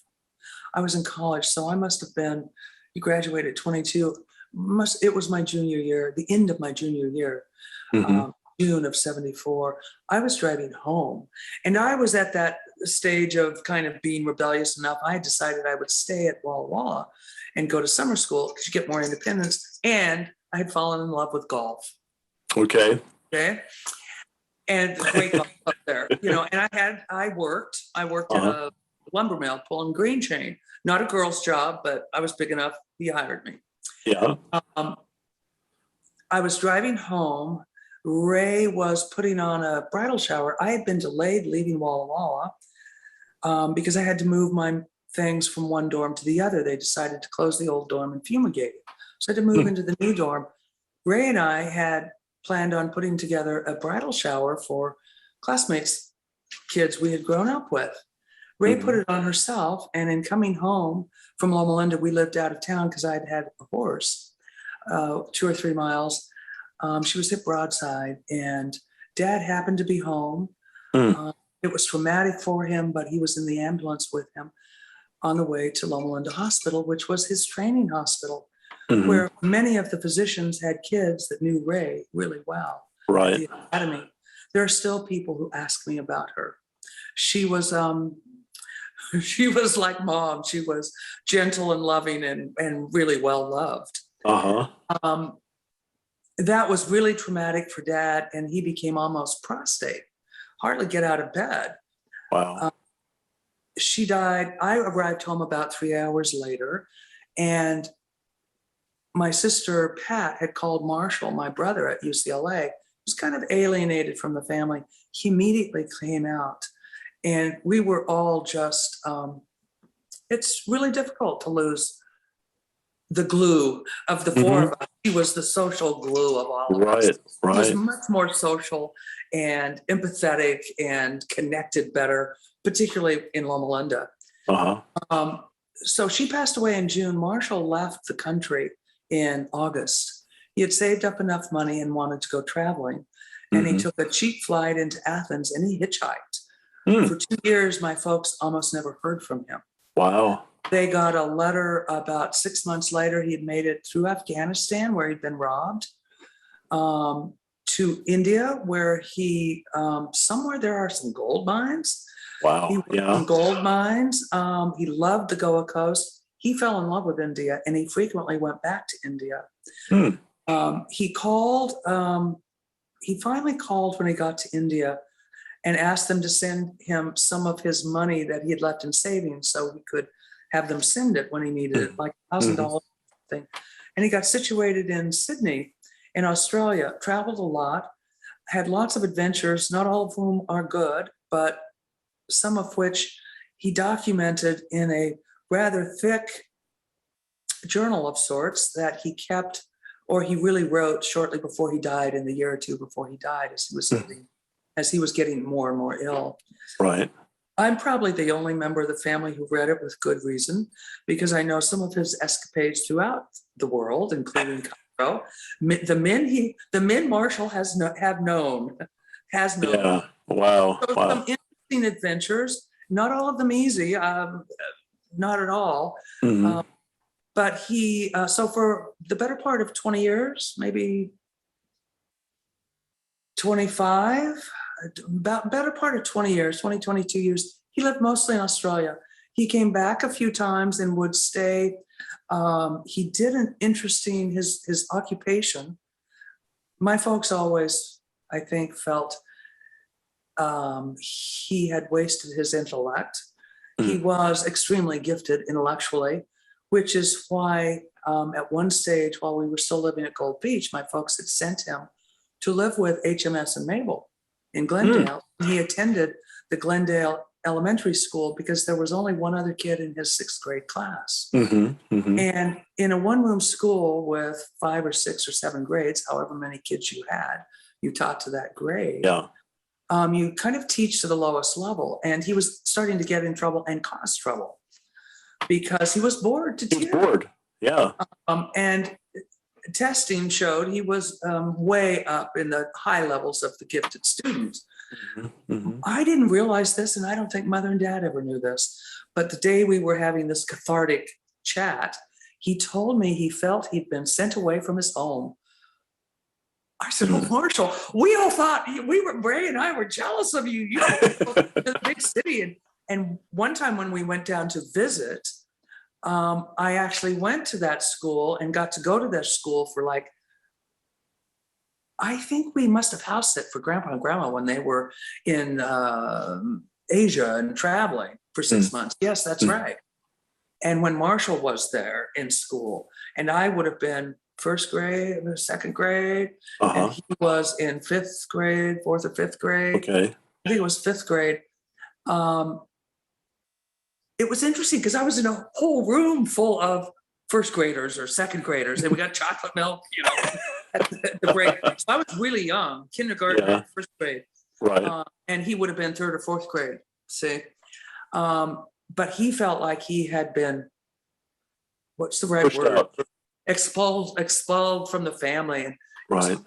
I was in college, so I must have been, you graduated at 22. It was my junior year, the end of my junior year. June of 74, I was driving home, and I was at that stage of kind of being rebellious enough. I decided I would stay at Walla Walla and go to summer school because you get more independence. And I had fallen in love with golf. Okay. And great golf up there, you know. And I worked at a lumber mill pulling green chain. Not a girl's job, but I was big enough. He hired me. Yeah. I was driving home. Ray was putting on a bridal shower. I had been delayed leaving Walla Walla because I had to move my things from one dorm to the other. They decided to close the old dorm and fumigate it. So I had to move into the new dorm. Ray and I had planned on putting together a bridal shower for classmates, kids we had grown up with. Ray put it on herself, and in coming home from Loma Linda, we lived out of town because I'd had a horse, 2 or 3 miles. She was hit broadside, and Dad happened to be home. It was traumatic for him, but he was in the ambulance with him on the way to Loma Linda Hospital, which was his training hospital, where many of the physicians had kids that knew Ray really well. Right. At the academy. There are still people who ask me about her. She was like Mom. She was gentle and loving and really well loved. That was really traumatic for Dad, and he became almost prostate, hardly get out of bed. Wow. She died. I arrived home about 3 hours later, and my sister Pat had called Marshall, my brother at UCLA, who was kind of alienated from the family. He immediately came out, and we were all just, it's really difficult to lose the glue of the four of us. She was the social glue of all of us. She was much more social and empathetic and connected better, particularly in Loma Linda. So she passed away in June. Marshall left the country in August. He had saved up enough money and wanted to go traveling. And he took a cheap flight into Athens and he hitchhiked. For 2 years, my folks almost never heard from him. Wow. They got a letter about 6 months later. He had made it through Afghanistan, where he'd been robbed, to India, where he, somewhere there are some gold mines. Wow. He worked in gold mines. He loved the Goa coast. He fell in love with India and he frequently went back to India. He finally called when he got to India and asked them to send him some of his money that he had left in savings so he could have them send it when he needed it, like $1,000 thing. And he got situated in Sydney in Australia, traveled a lot, had lots of adventures, not all of whom are good, but some of which he documented in a rather thick journal of sorts that he kept, or he really wrote shortly before he died, in the year or two before he died, as he was getting more and more ill. Right. I'm probably the only member of the family who read it with good reason, because I know some of his escapades throughout the world, including Cairo. The men Marshall has known. Yeah. Wow. So some interesting adventures, not all of them easy, not at all. But he, so for the better part of 20 years, maybe 25, about better part of 20 years, 22 years, he lived mostly in Australia. He came back a few times and would stay. He did an interesting, his occupation. My folks always, I think, felt he had wasted his intellect. He was extremely gifted intellectually, which is why at one stage, while we were still living at Gold Beach, my folks had sent him to live with HMS and Mabel in Glendale. He attended the Glendale Elementary School because there was only one other kid in his 6th grade class. And in a one-room school with 5 or 6 or 7 grades, however many kids you had, you taught to that grade. You kind of teach to the lowest level. And he was starting to get in trouble and cause trouble because he was bored to tears. He was bored. Yeah. And testing showed he was way up in the high levels of the gifted students. I didn't realize this, and I don't think Mother and Dad ever knew this, but the day we were having this cathartic chat, he told me he felt he'd been sent away from his home. I said, "Oh, Marshall, we all thought Ray and I were jealous of you. You know, to the big city." And one time when we went down to visit, I actually went to that school and got to go to that school for I think we must have house sit for Grandpa and Grandma when they were in Asia and traveling for 6 months. Yes, that's right. And when Marshall was there in school, and I would have been 1st grade, 2nd grade, and he was in 5th grade, 4th or 5th grade. Okay. I think it was 5th grade. It was interesting because I was in a whole room full of 1st graders or 2nd graders, and we got chocolate milk, at the break. So I was really young, kindergarten, 1st grade. Right. And he would have been 3rd or 4th grade, see? But he felt like he had been, what's the right Pushed word? out. Expelled from the family. Right.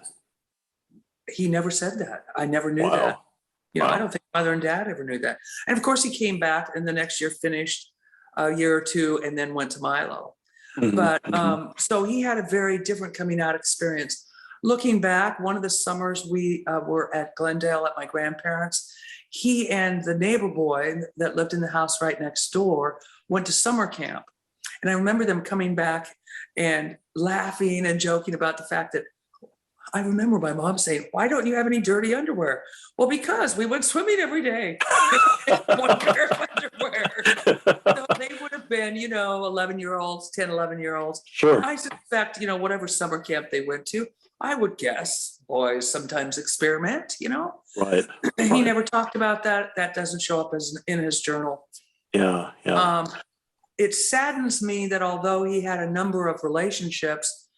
He never said that. I never knew that. I don't think Mother and Dad ever knew that. And of course he came back and the next year finished a year or two and then went to Milo. But so he had a very different coming out experience. Looking back, one of the summers we were at Glendale at my grandparents', he and the neighbor boy that lived in the house right next door went to summer camp. And I remember them coming back and laughing and joking about the fact that I remember my mom saying, "Why don't you have any dirty underwear?" Well, because we went swimming every day. One pair of underwear. So they would have been, 11-year-olds, 10, 11-year-olds. Sure. I suspect, whatever summer camp they went to, I would guess boys sometimes experiment, Right. He never talked about that. That doesn't show up in his journal. Yeah. It saddens me that although he had a number of relationships,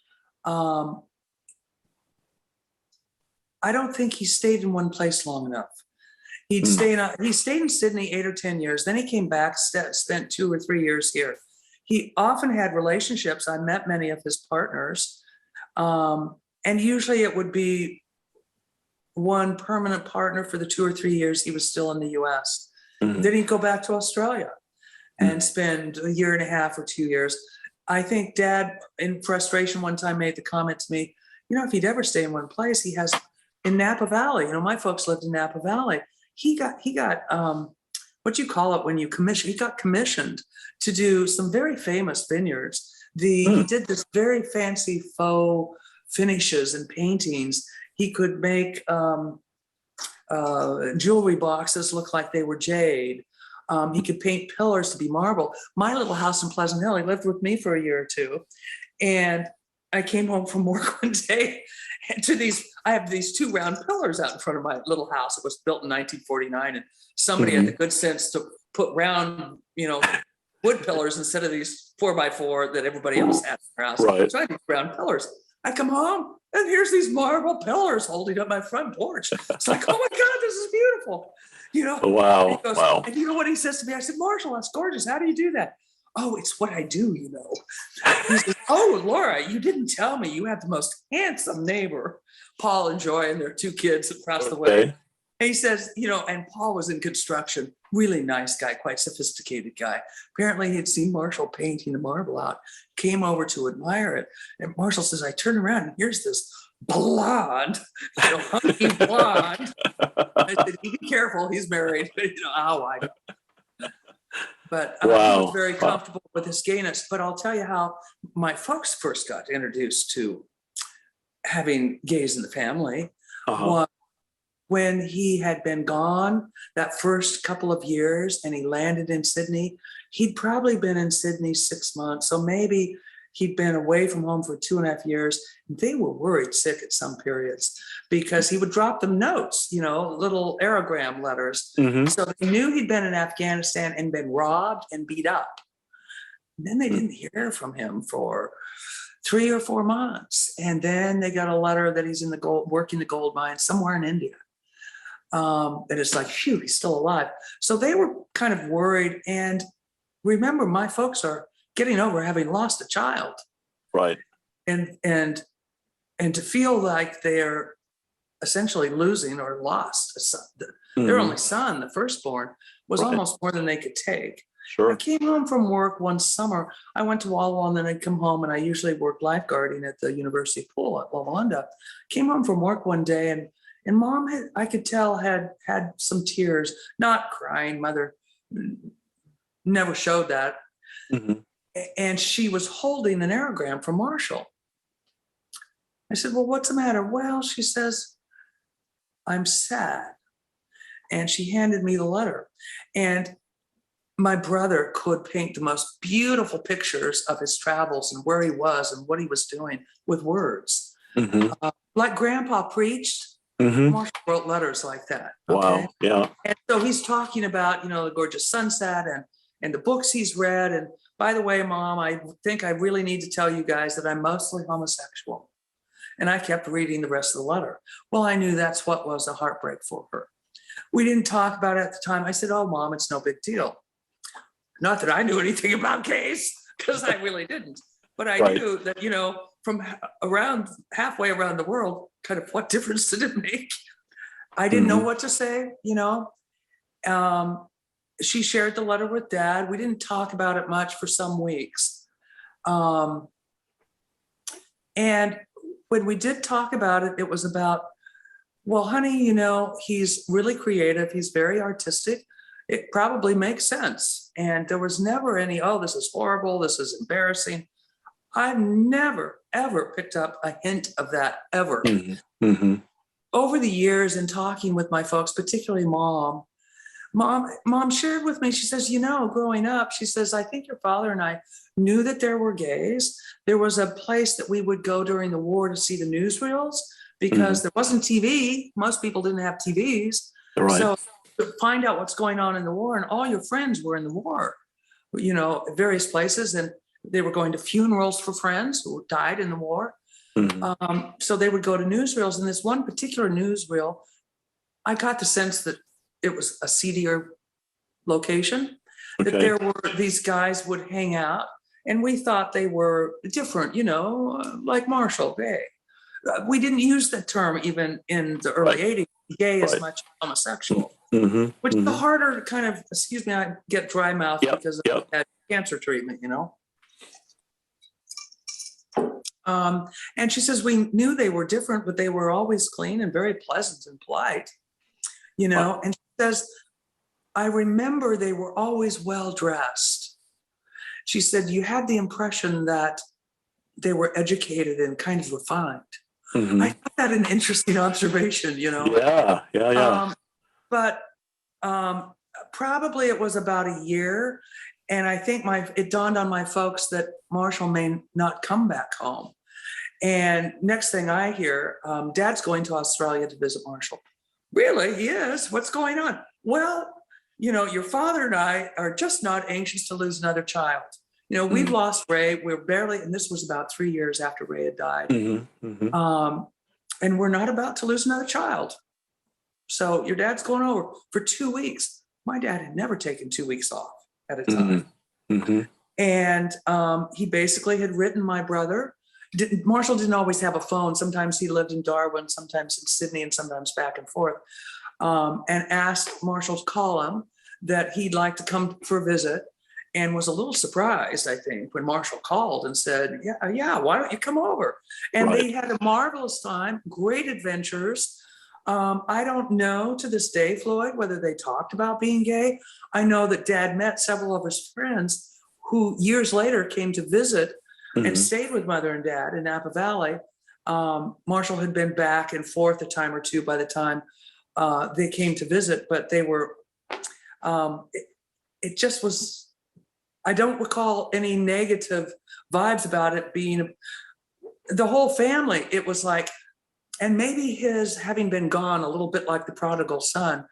I don't think he stayed in one place long enough. He stayed in Sydney 8 or 10 years. Then he came back, spent 2 or 3 years here. He often had relationships. I met many of his partners. And usually it would be one permanent partner for the 2 or 3 years he was still in the US. Then he'd go back to Australia and spend a year and a half or 2 years. I think Dad, in frustration, one time made the comment to me, if he'd ever stay in one place, he has in Napa Valley. My folks lived in Napa Valley. He got what you call it when you commission. He got commissioned to do some very famous vineyards. He did this very fancy faux finishes and paintings. He could make jewelry boxes look like they were jade. He could paint pillars to be marble. My little house in Pleasant Hill, he lived with me for a year or two. And I came home from work one day and I have these 2 round pillars out in front of my little house. It was built in 1949. And somebody had the good sense to put round, wood pillars instead of these 4x4 that everybody else had in their house. Right. So I had these round pillars. I come home and here's these marble pillars holding up my front porch. It's like, oh my God, this is beautiful. Wow. And he goes, Wow. And you know what he says to me? I said, Marshall, that's gorgeous. How do you do that? Oh, it's what I do, He says, oh, Laura, you didn't tell me you have the most handsome neighbor, Paul and Joy, and their 2 kids across the way. And he says, and Paul was in construction, really nice guy, quite sophisticated guy. Apparently he'd seen Marshall painting the marble out, came over to admire it. And Marshall says, I turn around and here's this blonde, hunky blonde. I said, be careful, he's married. I know. But he was very comfortable with his gayness. But I'll tell you how my folks first got introduced to having gays in the family. Was when he had been gone that first couple of years and he landed in Sydney. He'd probably been in Sydney 6 months. So maybe he'd been away from home for 2.5 years. They were worried sick at some periods because he would drop them notes, little aerogram letters. So they knew he'd been in Afghanistan and been robbed and beat up. And then they didn't hear from him for 3 or 4 months. And then they got a letter that he's working the gold mine somewhere in India. And it's like, phew, he's still alive. So they were kind of worried. And remember, my folks are getting over having lost a child. Right. And to feel like they're essentially losing or lost a son. Their only son, the firstborn, was almost more than they could take. Sure. I came home from work one summer. I went to Walwal and then I'd come home and I usually worked lifeguarding at the university pool at Wawanda. Came home from work one day and Mom I could tell had some tears, not crying. Mother never showed that. And she was holding an aerogram for Marshall. I said, well, what's the matter? Well, she says, I'm sad. And she handed me the letter. And my brother could paint the most beautiful pictures of his travels and where he was and what he was doing with words. Like Grandpa preached, Marshall wrote letters like that. Okay? Wow, yeah. And so he's talking about, the gorgeous sunset and the books he's read. And by the way, Mom, I think I really need to tell you guys that I'm mostly homosexual. And I kept reading the rest of the letter. Well, I knew that's what was a heartbreak for her. We didn't talk about it at the time. I said, oh, Mom, it's no big deal. Not that I knew anything about gays, because I really didn't. But I knew that, from halfway around the world, kind of what difference did it make? I didn't know what to say, She shared the letter with Dad. We didn't talk about it much for some weeks. And when we did talk about it, it was about, well, honey, he's really creative. He's very artistic. It probably makes sense. And there was never any, oh, this is horrible. This is embarrassing. I've never, ever picked up a hint of that ever. Over the years in talking with my folks, particularly Mom shared with me, she says, growing up, she says, I think your father and I knew that there were gays. There was a place that we would go during the war to see the newsreels because there wasn't TV. Most people didn't have TVs. Right. So to find out what's going on in the war, and all your friends were in the war, at various places. And they were going to funerals for friends who died in the war. So they would go to newsreels. And this one particular newsreel, I got the sense that it was a seedier location, that Okay. there were these guys would hang out, and we thought they were different, like Marshall, gay. We didn't use the term even in the early Right. 80s, gay as Right. much as homosexual, Mm-hmm. which is Mm-hmm. a harder kind of, excuse me, I get dry mouth Yep, because yep. I had cancer treatment, And she says, we knew they were different, but they were always clean and very pleasant and polite, Wow. And she says, I remember they were always well dressed. She said, you had the impression that they were educated and kind of refined. Mm-hmm. I thought that an interesting observation, Yeah. But probably it was about a year. And I think it dawned on my folks that Marshall may not come back home. And next thing I hear, Dad's going to Australia to visit Marshall. Really? He is? What's going on? Well, your father and I are just not anxious to lose another child. We've lost Ray. We're barely, and this was about 3 years after Ray had died. Mm-hmm. Mm-hmm. And we're not about to lose another child. So your dad's going over for 2 weeks. My dad had never taken 2 weeks off at a time. Mm-hmm. And he basically had written my brother. Marshall didn't always have a phone. Sometimes he lived in Darwin, sometimes in Sydney, and sometimes back and forth. And asked Marshall to call him that he'd like to come for a visit, and was a little surprised, I think, when Marshall called and said, yeah, why don't you come over? And Right. they had a marvelous time, great adventures. I don't know to this day, Floyd, whether they talked about being gay. I know that Dad met several of his friends who years later came to visit and stayed with Mother and Dad in Napa Valley. Marshall had been back and forth a time or two by the time they came to visit, but they were, it just was, I don't recall any negative vibes about it being the whole family. It was like, and maybe his having been gone a little bit like the prodigal son,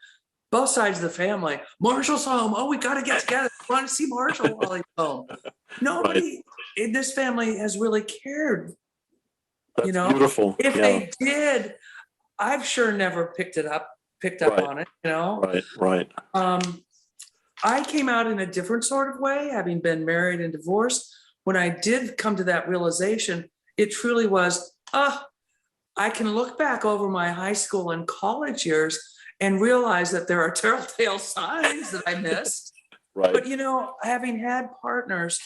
both sides of the family. Marshall's home. Oh, we got to get together. I want to see Marshall while he's home. Nobody in this family has really cared. That's beautiful. If they did, I've sure never picked up Right. on it. Right. I came out in a different sort of way, having been married and divorced. When I did come to that realization, it truly was, I can look back over my high school and college years and realize that there are telltale signs that I missed. Right. But, having had partners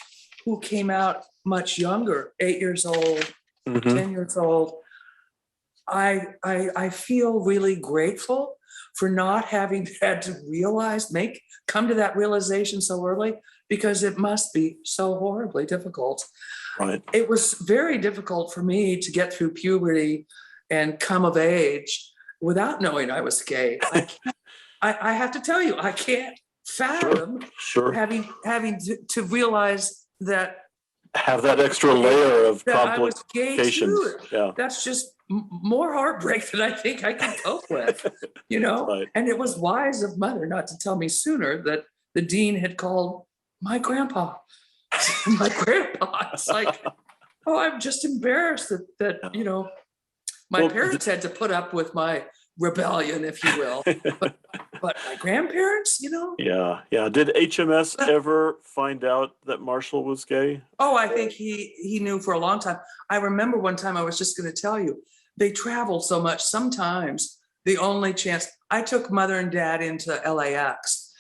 who came out much younger, 8 years old, 10 years old, I feel really grateful for not having had to come to that realization so early, because it must be so horribly difficult. Right. It was very difficult for me to get through puberty and come of age without knowing I was gay. I have to tell you, I can't fathom having to realize that. Have that extra layer of that I was gay complications. too. Yeah. That's just more heartbreak than I think I can cope with, Right. And it was wise of Mother not to tell me sooner that the dean had called my grandpa. My grandpa. It's like, I'm just embarrassed that my parents had to put up with my rebellion, if you will. But my grandparents, Yeah. Did HMS ever find out that Marshall was gay? Oh, I think he knew for a long time. I remember one time, I was just going to tell you, they traveled so much. Sometimes the only chance, I took Mother and Dad into LAX.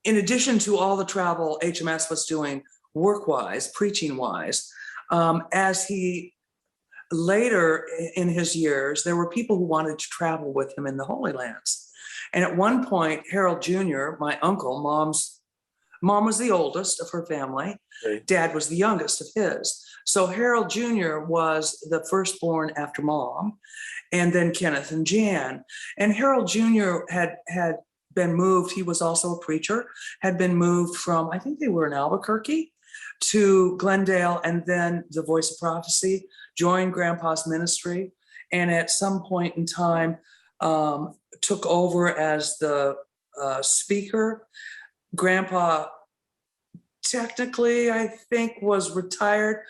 In addition to all the travel HMS was doing work-wise, preaching-wise, as he later in his years, there were people who wanted to travel with him in the Holy Lands. And at one point, Harold Jr., my uncle, mom was the oldest of her family. Okay. Dad was the youngest of his. So Harold Jr. was the firstborn after Mom, and then Kenneth and Jan. And Harold Jr. had been moved. He was also a preacher, had been moved from, I think they were in Albuquerque, to Glendale, and then the Voice of Prophecy, joined Grandpa's ministry, and at some point in time took over as the speaker. Grandpa technically, I think, was retired,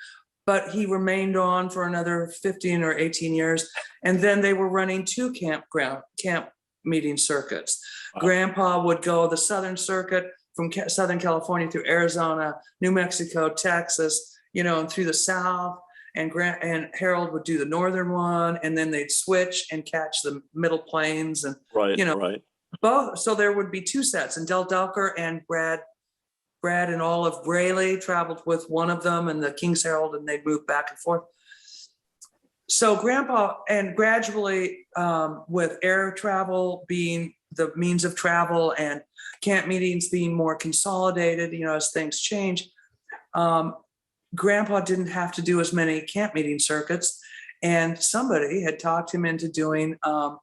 but he remained on for another 15 or 18 years. And then they were running two meeting circuits. Wow. Grandpa would go the Southern Circuit from Southern California through Arizona, New Mexico, Texas, and through the South. And Harold would do the Northern one, and then they'd switch and catch the Middle Plains, and right. both. So there would be two sets, and Del Delker and Brad and Olive Braley traveled with one of them, and the King's Herald, and they'd move back and forth. So Grandpa, and gradually with air travel being the means of travel and camp meetings being more consolidated, as things change, Grandpa didn't have to do as many camp meeting circuits, and somebody had talked him into doing a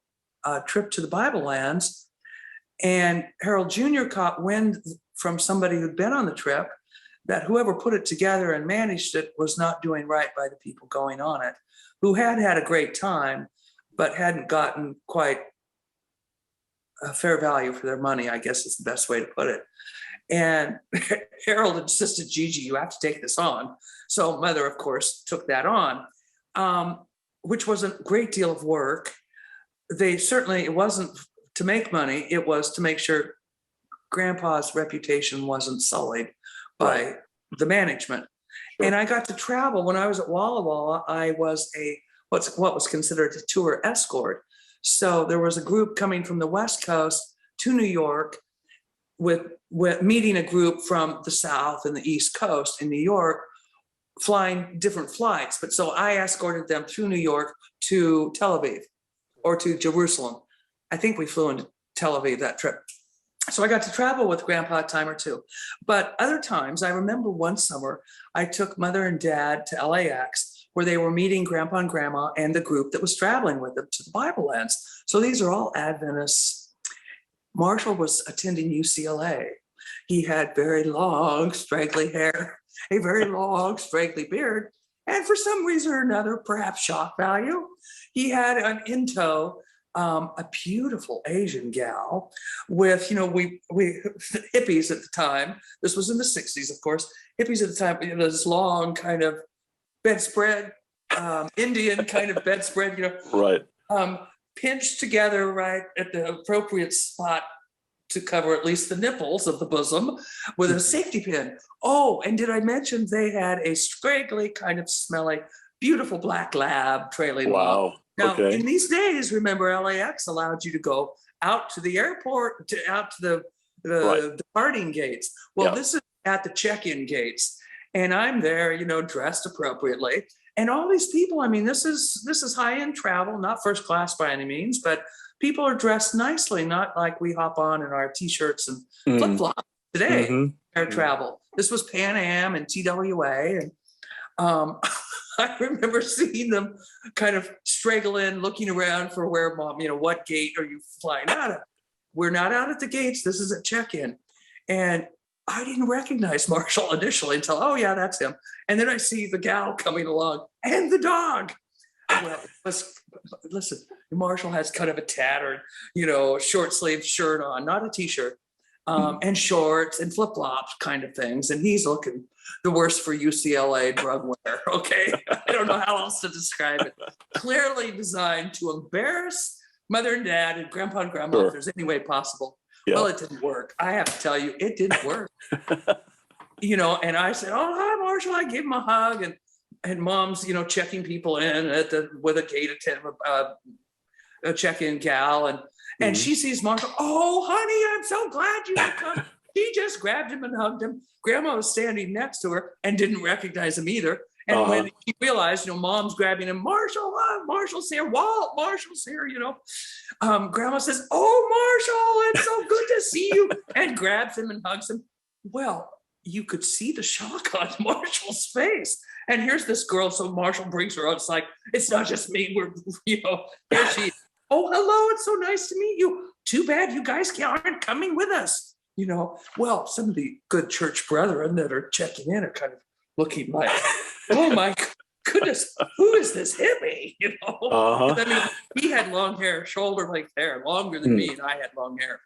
trip to the Bible lands. And Harold Jr. caught wind from somebody who'd been on the trip that whoever put it together and managed it was not doing right by the people going on it, who had a great time, but hadn't gotten quite a fair value for their money, I guess is the best way to put it. And Harold insisted, Gigi, you have to take this on. So Mother, of course, took that on, which was a great deal of work. It wasn't to make money, it was to make sure Grandpa's reputation wasn't sullied by the management. Sure. And I got to travel. When I was at Walla Walla, I was what was considered a tour escort. So there was a group coming from the West Coast to New York with meeting a group from the South and the East Coast in New York, flying different flights. But so I escorted them through New York to Tel Aviv or to Jerusalem. I think we flew into Tel Aviv that trip. So I got to travel with Grandpa a time or two. But other times, I remember one summer, I took Mother and Dad to LAX, where they were meeting Grandpa and Grandma and the group that was traveling with them to the Bible lands. So these are all Adventists. Marshall was attending UCLA. He had very long, straggly hair, a very long, straggly beard, and for some reason or another, perhaps shock value, he had in tow a beautiful Asian gal with, we hippies at the time. This was in the 60s, of course. Hippies at the time, this long kind of bedspread, Indian kind of bedspread, Right. Pinched together right at the appropriate spot to cover at least the nipples of the bosom with a safety pin. Oh, and did I mention they had a scraggly, kind of smelly, beautiful black lab trailing along. Now, in these days, remember, LAX allowed you to go out to the airport, out to the departing gates. Well, this is at the check-in gates. And I'm there, dressed appropriately. And all these people, this is high-end travel, not first class by any means, but people are dressed nicely, not like we hop on in our T-shirts and flip-flops today, air travel. This was Pan Am and TWA. And I remember seeing them kind of straggle in, looking around for where Mom, what gate are you flying out of? We're not out at the gates. This is a check-in. And I didn't recognize Marshall initially until, oh yeah, that's him. And then I see the gal coming along and the dog. Well, listen, Marshall has kind of a tattered, short sleeve shirt on, not a T-shirt, and shorts and flip-flops kind of things. And he's looking the worst for UCLA drug wear. Okay. I don't know how else to describe it. Clearly designed to embarrass Mother and Dad and Grandpa and Grandma if there's any way possible. Yeah. Well, it didn't work. I have to tell you, it didn't work. And I said, oh, hi, Marshall. I gave him a hug, and Mom's, checking people in with a gate attendant, a check-in gal, and she sees Marshall. Oh, honey, I'm so glad you could come. She just grabbed him and hugged him. Grandma was standing next to her and didn't recognize him either. And when he realized, Mom's grabbing him, Marshall, Marshall's here, Walt, Marshall's here, Grandma says, oh, Marshall, it's so good to see you, and grabs him and hugs him. Well, you could see the shock on Marshall's face. And here's this girl, so Marshall brings her out. It's like, it's not just me, we're, there she is. Oh, hello, it's so nice to meet you. Too bad you guys aren't coming with us. Well, some of the good church brethren that are checking in are kind of looking like, oh my goodness, who is this hippie? He had long hair, shoulder-length hair, longer than me, and I had long hair.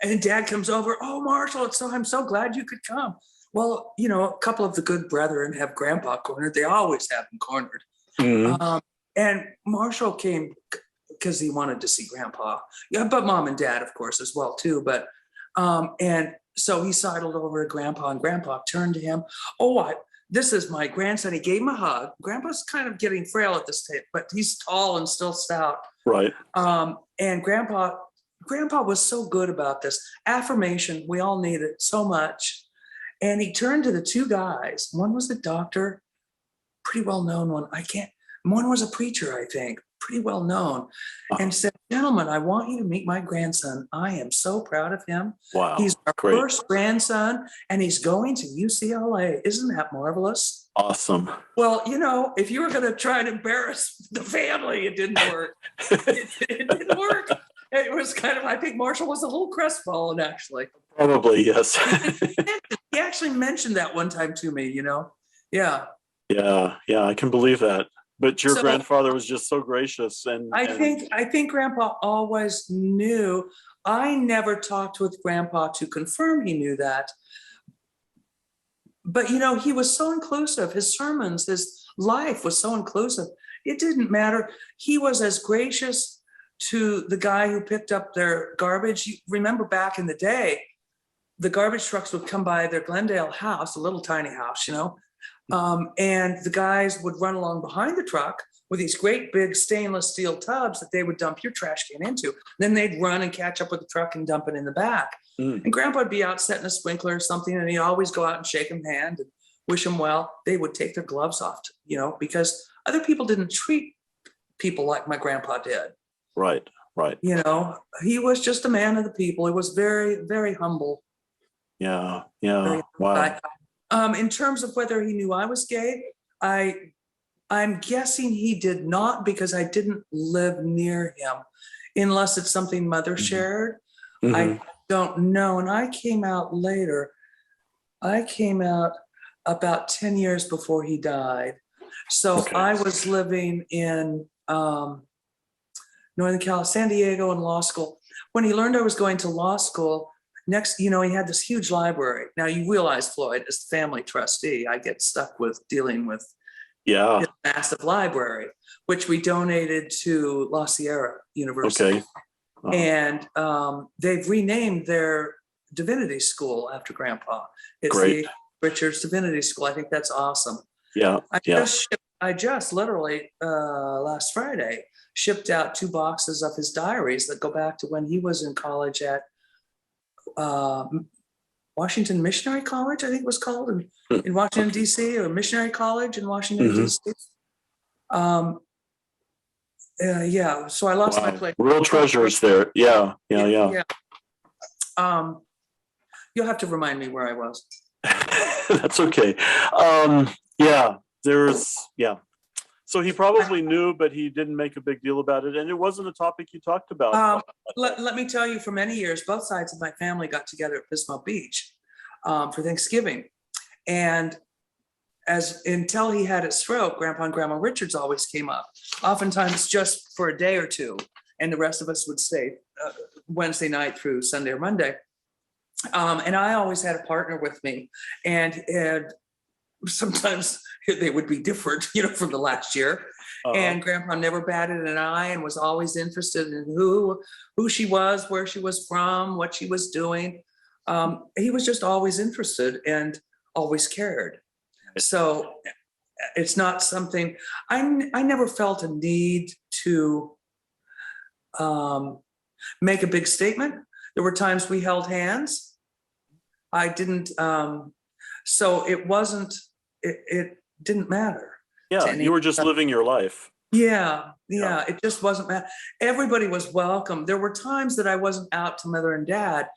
And Dad comes over, oh, Marshall, I'm so glad you could come. Well, a couple of the good brethren have Grandpa cornered. They always have him cornered. And Marshall came because he wanted to see grandpa. Yeah, but mom and dad, of course, as well too. But and so he sidled over to grandpa, and grandpa turned to him. This is my grandson. He gave him a hug. Grandpa's kind of getting frail at this stage, but he's tall and still stout. Right. And grandpa was so good about this affirmation. We all need it so much. And he turned to the two guys. One was the doctor, pretty well known one. One was a preacher, I think, pretty well known, and said, "Gentlemen, I want you to meet my grandson. I am so proud of him. Wow. He's our Great. first grandson, and he's going to UCLA. Isn't that marvelous?" Awesome. Well, if you were going to try and embarrass the family, it didn't work. It didn't work. It was kind of, I think Marshall was a little crestfallen, actually. Probably, yes. He actually mentioned that one time to me, Yeah. Yeah, I can believe that. But your grandfather was just so gracious, and I think Grandpa always knew. I never talked with Grandpa to confirm he knew that. But he was so inclusive. His sermons, his life was so inclusive. It didn't matter. He was as gracious to the guy who picked up their garbage. You remember back in the day, the garbage trucks would come by their Glendale house, a little tiny house, and the guys would run along behind the truck with these great big stainless steel tubs that they would dump your trash can into. Then they'd run and catch up with the truck and dump it in the back. And Grandpa would be out setting a sprinkler or something, and he'd always go out and shake him hand and wish him well. They would take their gloves off, because other people didn't treat people like my grandpa did. Right. He was just a man of the people. He was very, very humble. Yeah. Very Wow. in terms of whether he knew I was gay, I'm guessing he did not, because I didn't live near him, unless it's something Mother shared. I don't know. And I came out later. I came out about 10 years before he died. So I was living in Northern California, San Diego, in law school. When he learned I was going to law school, next, he had this huge library. Now, you realize, Floyd, as the family trustee, I get stuck with dealing with his massive library, which we donated to La Sierra University. Okay. And they've renamed their divinity school after Grandpa. It's Great. the Richards Divinity School. I think that's awesome. Yeah. I just literally last Friday shipped out 2 boxes of his diaries that go back to when he was in college at Washington Missionary College, I think it was called, in Washington, D.C., or Missionary College in Washington, D.C. So I lost my place. Real treasures there. Yeah. You'll have to remind me where I was. That's okay. So he probably knew, but he didn't make a big deal about it. And it wasn't a topic you talked about. Let me tell you, for many years, both sides of my family got together at Pismo Beach for Thanksgiving. And until he had his stroke, Grandpa and Grandma Richards always came up, oftentimes just for a day or two. And the rest of us would stay Wednesday night through Sunday or Monday. And I always had a partner with me. And sometimes they would be different, from the last year. And Grandpa never batted an eye and was always interested in who she was, where she was from, what she was doing. He was just always interested and always cared. So it's not something, I never felt a need to make a big statement. There were times we held hands. I didn't, so it wasn't, it didn't matter. Yeah, you were just living your life. Yeah, it just wasn't matter. Everybody was welcome. There were times that I wasn't out to Mother and Dad.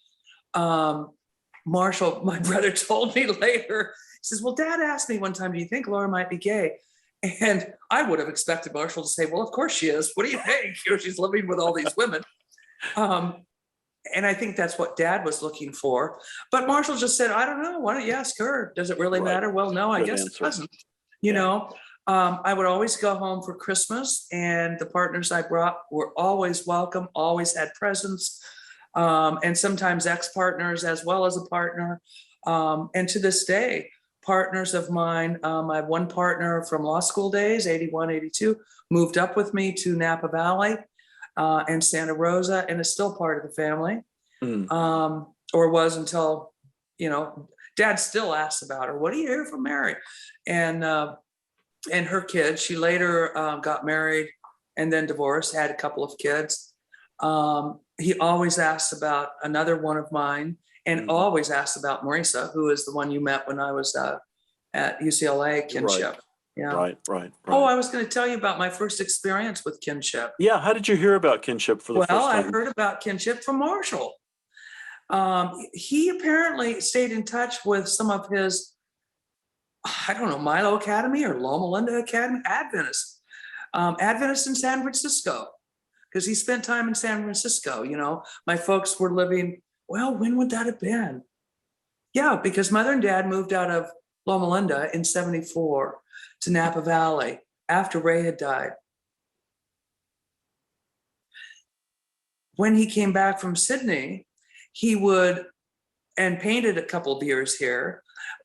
Marshall, my brother, told me later, he says, well, Dad asked me one time, do you think Laura might be gay? And I would have expected Marshall to say, well, of course she is. What do you think? She's living with all these women. And I think that's what Dad was looking for. But Marshall just said, I don't know. Why don't you ask her? Does it really matter? Well, no, I guess it doesn't. I would always go home for Christmas, and the partners I brought were always welcome, always had presents, and sometimes ex-partners as well as a partner. And to this day, partners of mine, I have one partner from law school days, 81, 82, moved up with me to Napa Valley. and Santa Rosa, and is still part of the family, Mm. or was until, Dad still asks about her. What do you hear from Mary? And her kids. She later got married and then divorced, had a couple of kids. He always asks about another one of mine, and always asks about Marisa, who is the one you met when I was at UCLA Kinship. Right. Yeah. Right. Oh, I was going to tell you about my first experience with Kinship. Yeah. How did you hear about Kinship for the first Well, I time? heard about Kinship from Marshall. He apparently stayed in touch with some of his, I don't know, Milo Academy or Loma Linda Academy, Adventist in San Francisco, because he spent time in San Francisco. My folks were living, well, when would that have been? Yeah, because Mother and Dad moved out of Loma Linda in 1974 to Napa Valley after Ray had died. When he came back from Sydney, he would, and painted a couple of years here,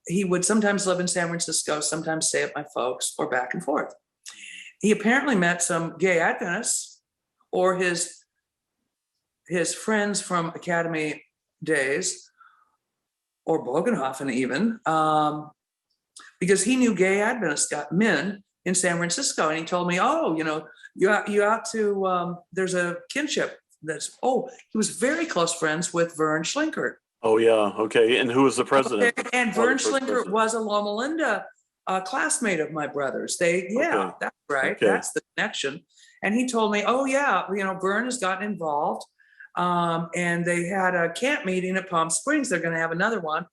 he would sometimes live in San Francisco, sometimes stay at my folks, or back and forth. He apparently met some gay Adventists or his friends from Academy days, or Bogenhofen even, because he knew gay Adventist men in San Francisco. And he told me, oh, you out to, there's a Kinship. He was very close friends with Vern Schlinkert. Oh, yeah. Okay. And who was the president? Okay. And Vern Schlinkert was a Loma Linda classmate of my brother's. That's right. Okay. That's the connection. And he told me, oh, yeah, Vern has gotten involved. And they had a camp meeting at Palm Springs. They're going to have another one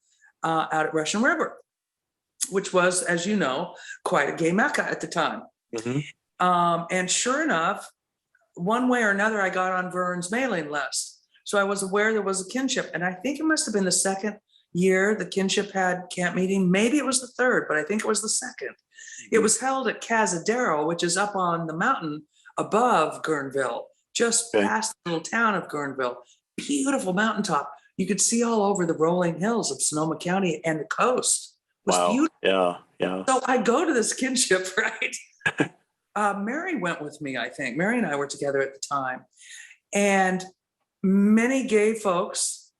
out at Russian River, which was, as you know, quite a gay mecca at the time. Mm-hmm. And sure enough, one way or another, I got on Vern's mailing list. So I was aware there was a Kinship. And I think it must have been the second year the Kinship had camp meeting. Maybe it was the third, but I think it was the second. It was held at Cazadero, which is up on the mountain above Guerneville, just past the little town of Guerneville. Beautiful mountaintop. You could see all over the rolling hills of Sonoma County and the coast. It was beautiful. Yeah. So I go to this Kinship, right? Mary went with me, I think. Mary and I were together at the time. And many gay folks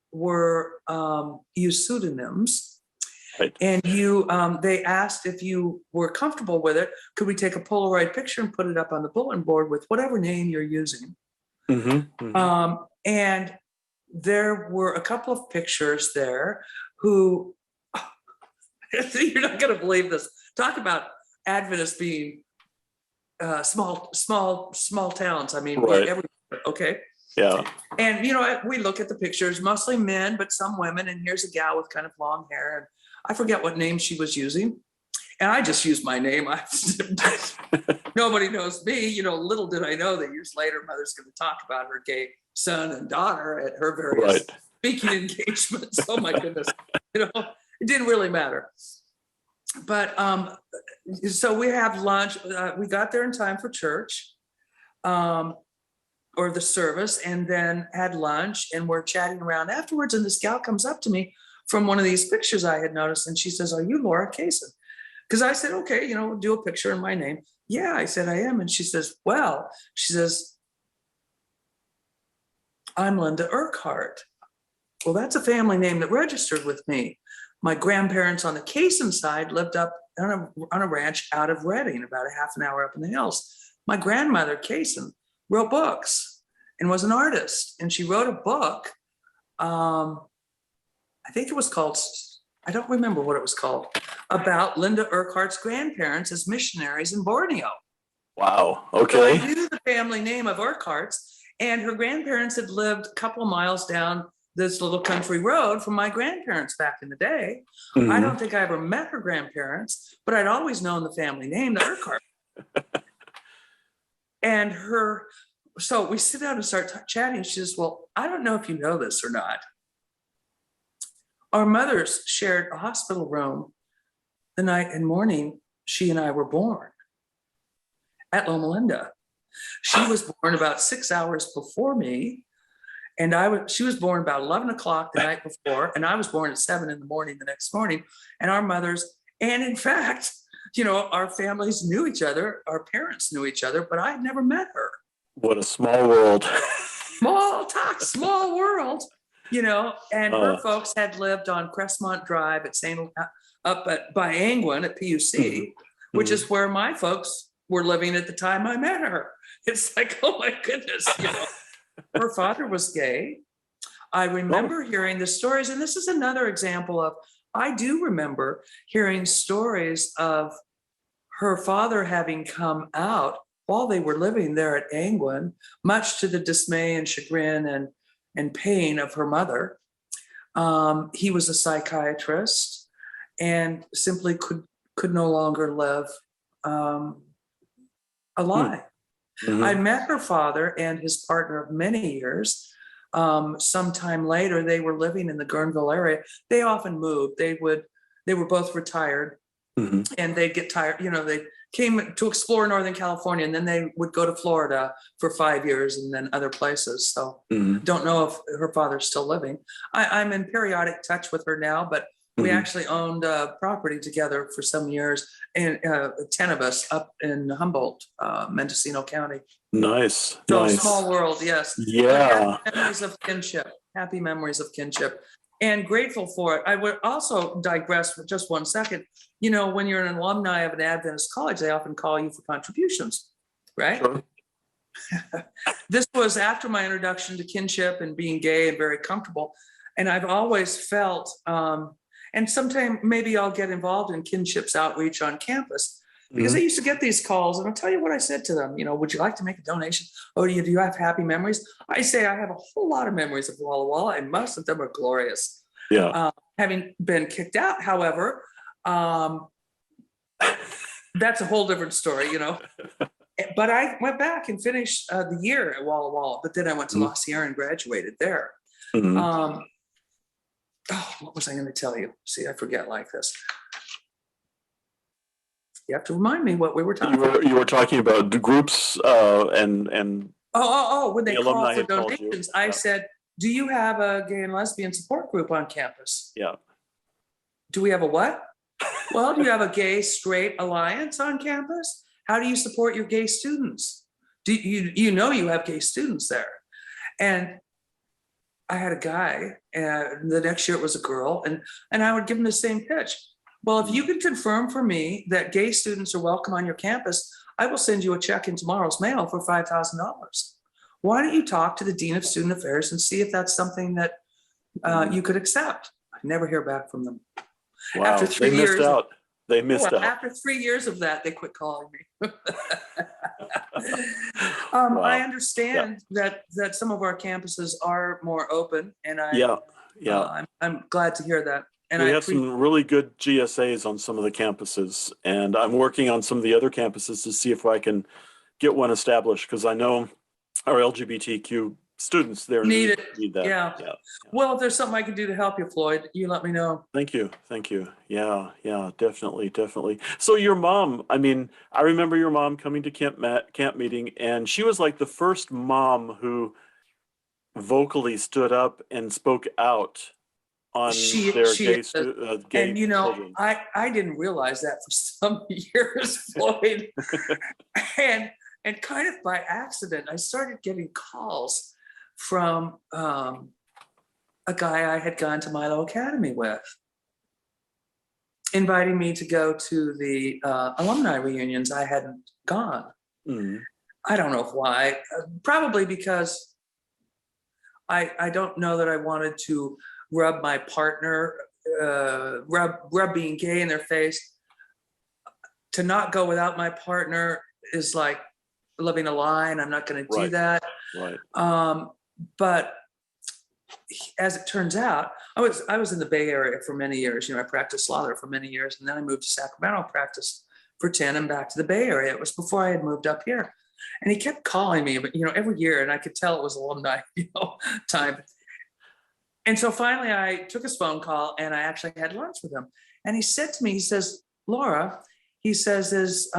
used pseudonyms. Right. And they asked if you were comfortable with it, could we take a Polaroid picture and put it up on the bulletin board with whatever name you're using? Mm-hmm. Mm-hmm. And there were a couple of pictures there who, you're not going to believe this. Talk about Adventists being small towns. I mean, right. Okay. Yeah. And, we look at the pictures, mostly men, but some women. And here's a gal with kind of long hair. And I forget what name she was using. And I just used my name. Nobody knows me. Little did I know that years later, Mother's going to talk about her gay son and daughter at her various speaking engagements. Oh, my goodness. It didn't really matter. But so we have lunch. We got there in time for church. Or the service, and then had lunch, and we're chatting around afterwards. And this gal comes up to me from one of these pictures I had noticed, and she says, "Are you Laura Cason?" Because I said, "Okay, do a picture in my name." Yeah, I said, "I am." And she says, "I'm Linda Urquhart." Well, that's a family name that registered with me. My grandparents on the Cason side lived up on a ranch out of Redding, about a half an hour up in the hills. My grandmother, Cason, wrote books and was an artist. And she wrote a book. I think it was called, I don't remember what it was called, about Linda Urquhart's grandparents as missionaries in Borneo. Wow. Okay. So I knew the family name of Urquhart's, and her grandparents had lived a couple of miles down this little country road from my grandparents back in the day. Mm-hmm. I don't think I ever met her grandparents, but I'd always known the family name, the Urquhart. And so we sit down and start chatting. She says, "Well, I don't know if you know this or not. Our mothers shared a hospital room the night and morning she and I were born at Loma Linda. She was born about 6 hours before me. And she was born about 11 o'clock the night before. And I was born at 7 a.m. the next morning. And our mothers, and in fact, our families knew each other, our parents knew each other, but I had never met her. What a small world. Small world, and her Uh, folks had lived on Crestmont Drive at by Angwin at PUC, which is where my folks were living at the time I met her. It's like, oh my goodness, her father was gay. I remember hearing the stories, and this is another example of, I do remember hearing stories of her father having come out while they were living there at Angwin, much to the dismay and chagrin and pain of her mother. He was a psychiatrist and simply could no longer live a lie. I met her father and his partner of many years. Sometime later, they were living in the Guerneville area. They often moved. They were both retired, and they'd get tired. They came to explore Northern California, and then they would go to Florida for 5 years and then other places. So don't know if her father's still living. I'm in periodic touch with her now, but we actually owned property together for some years, and 10 of us up in Humboldt, Mendocino County. Nice. So nice. Small world, yes. Yeah. Happy memories of kinship. Happy memories of kinship. And grateful for it. I would also digress for just 1 second. When you're an alumni of an Adventist college, they often call you for contributions, right? Sure. This was after my introduction to kinship and being gay and very comfortable. And I've always felt, and sometime maybe I'll get involved in kinship's outreach on campus, because I used to get these calls, and I'll tell you what I said to them. Would you like to make a donation? Oh, do you have happy memories? I say I have a whole lot of memories of Walla Walla, and most of them are glorious. Yeah. Having been kicked out, however, that's a whole different story, But I went back and finished the year at Walla Walla, but then I went to La Sierra and graduated there. What was I going to tell you? See, I forget like this. You have to remind me what we were talking about. You were talking about the groups and when they the called alumni for had called you. donations, I said, do you have a gay and lesbian support group on campus? Yeah. Do we have a what? Well, do you have a gay straight alliance on campus? How do you support your gay students? Do you have gay students there? And I had a guy, and the next year it was a girl, and I would give him the same pitch. Well, if you can confirm for me that gay students are welcome on your campus, I will send you a check in tomorrow's mail for $5,000. Why don't you talk to the Dean of Student Affairs and see if that's something that you could accept? I never hear back from them. Wow, After 3 they years, missed out. They missed out. After 3 years of that, they quit calling me. Wow. I understand that some of our campuses are more open, and I'm glad to hear that. And we have some really good GSAs on some of the campuses, and I'm working on some of the other campuses to see if I can get one established, because I know our LGBTQ students there need that. Yeah. Well, if there's something I can do to help you, Floyd, you let me know. Thank you. Yeah, definitely. So your mom, I remember your mom coming to camp meeting, and she was like the first mom who vocally stood up and spoke out on their gay and children. I didn't realize that for some years, Floyd. and kind of by accident, I started getting calls from a guy I had gone to Milo Academy with, inviting me to go to the alumni reunions I hadn't gone. I don't know why. Probably because I don't know that I wanted to rub my partner, rub being gay in their face. To not go without my partner is like living a lie, and I'm not going to do that. Right. But as it turns out, I was in the Bay Area for many years. I practiced law there for many years, and then I moved to Sacramento, practiced for 10, and back to the Bay Area. It was before I had moved up here, and he kept calling me, but every year, and I could tell it was alumni, time. And so finally, I took his phone call, and I actually had lunch with him. And he said to me, he says, "Laura," he says, "is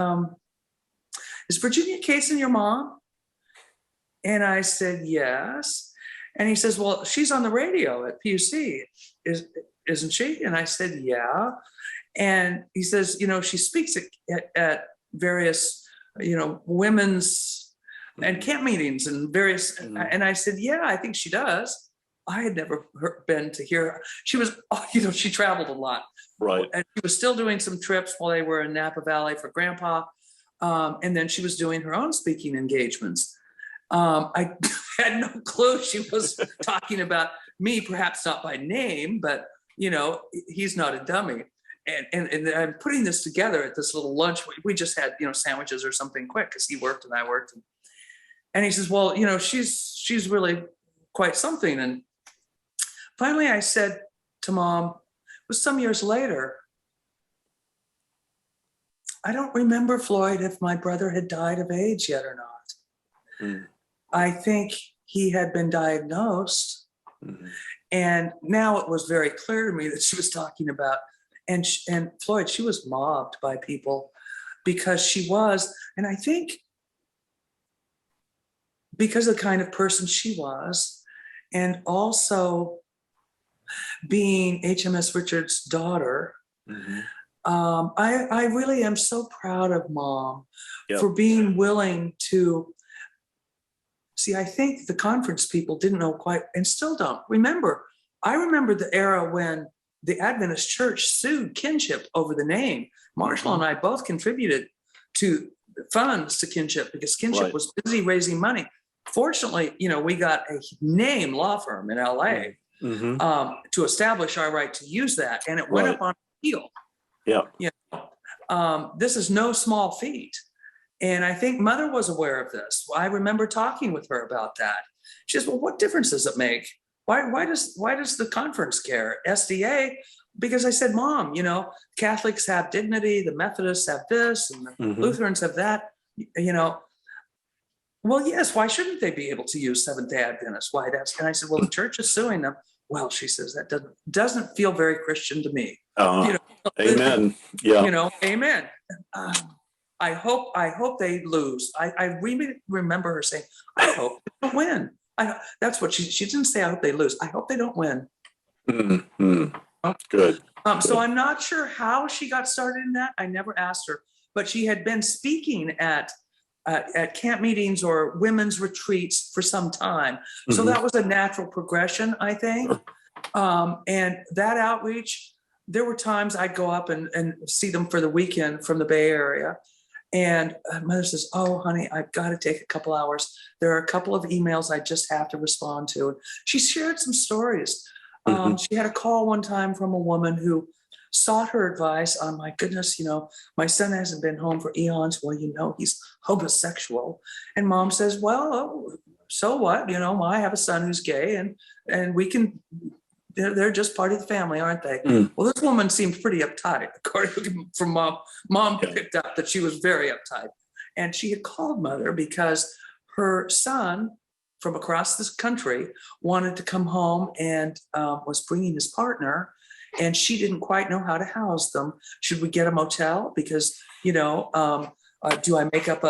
Virginia Cason your mom?" And I said, "Yes." And he says, "Well, she's on the radio at PUC, isn't she?" And I said, "Yeah." And he says, "She speaks at various, women's and camp meetings and various. Mhm. And I said, yeah, I think she does. I had never been to hear. She was, she traveled a lot. Right. And she was still doing some trips while they were in Napa Valley for Grandpa. And then she was doing her own speaking engagements. I had no clue she was talking about me, perhaps not by name, but he's not a dummy. And I'm putting this together at this little lunch. We just had, sandwiches or something quick because he worked and I worked. And he says, well, she's really quite something. And finally I said to Mom, it was some years later, I don't remember, Floyd, if my brother had died of AIDS yet or not. Mm. I think he had been diagnosed. Mm-hmm. And now it was very clear to me that she was talking about, and Floyd, she was mobbed by people because she was, and I think because of the kind of person she was, and also being HMS Richards' daughter, mm-hmm. I really am so proud of Mom for being willing to see. I think the conference people didn't know quite, and still don't remember. I remember the era when the Adventist Church sued Kinship over the name. Marshall and I both contributed to funds to Kinship because Kinship was busy raising money. Fortunately, we got a name law firm in LA to establish our right to use that, and it went up on appeal. This is no small feat. And I think Mother was aware of this. I remember talking with her about that. She says, well, what difference does it make? Why does the conference care? SDA? Because I said, Mom, Catholics have dignity, the Methodists have this, and the Lutherans have that, Well, yes, why shouldn't they be able to use Seventh-day Adventists? Why that's? And I said, well, the church is suing them. Well, she says, that doesn't feel very Christian to me. Amen. Yeah. Amen. I hope they lose. I really remember her saying, I hope they don't win. That's what she didn't say, I hope they lose. I hope they don't win. Mm-hmm. Good. So I'm not sure how she got started in that. I never asked her, but she had been speaking at camp meetings or women's retreats for some time. So that was a natural progression, I think. And that outreach, there were times I'd go up and see them for the weekend from the Bay Area. And Mother says, oh, honey, I've got to take a couple hours. There are a couple of emails I just have to respond to. And she shared some stories. She had a call one time from a woman who sought her advice on, my goodness, my son hasn't been home for eons. Well, he's homosexual. And Mom says, well, so what? I have a son who's gay and we can, they're just part of the family, aren't they? Well, this woman seemed pretty uptight, according from Mom. Mom picked up that she was very uptight. And she had called Mother because her son from across this country wanted to come home and was bringing his partner, and she didn't quite know how to house them. Should we get a motel? Because, do I make up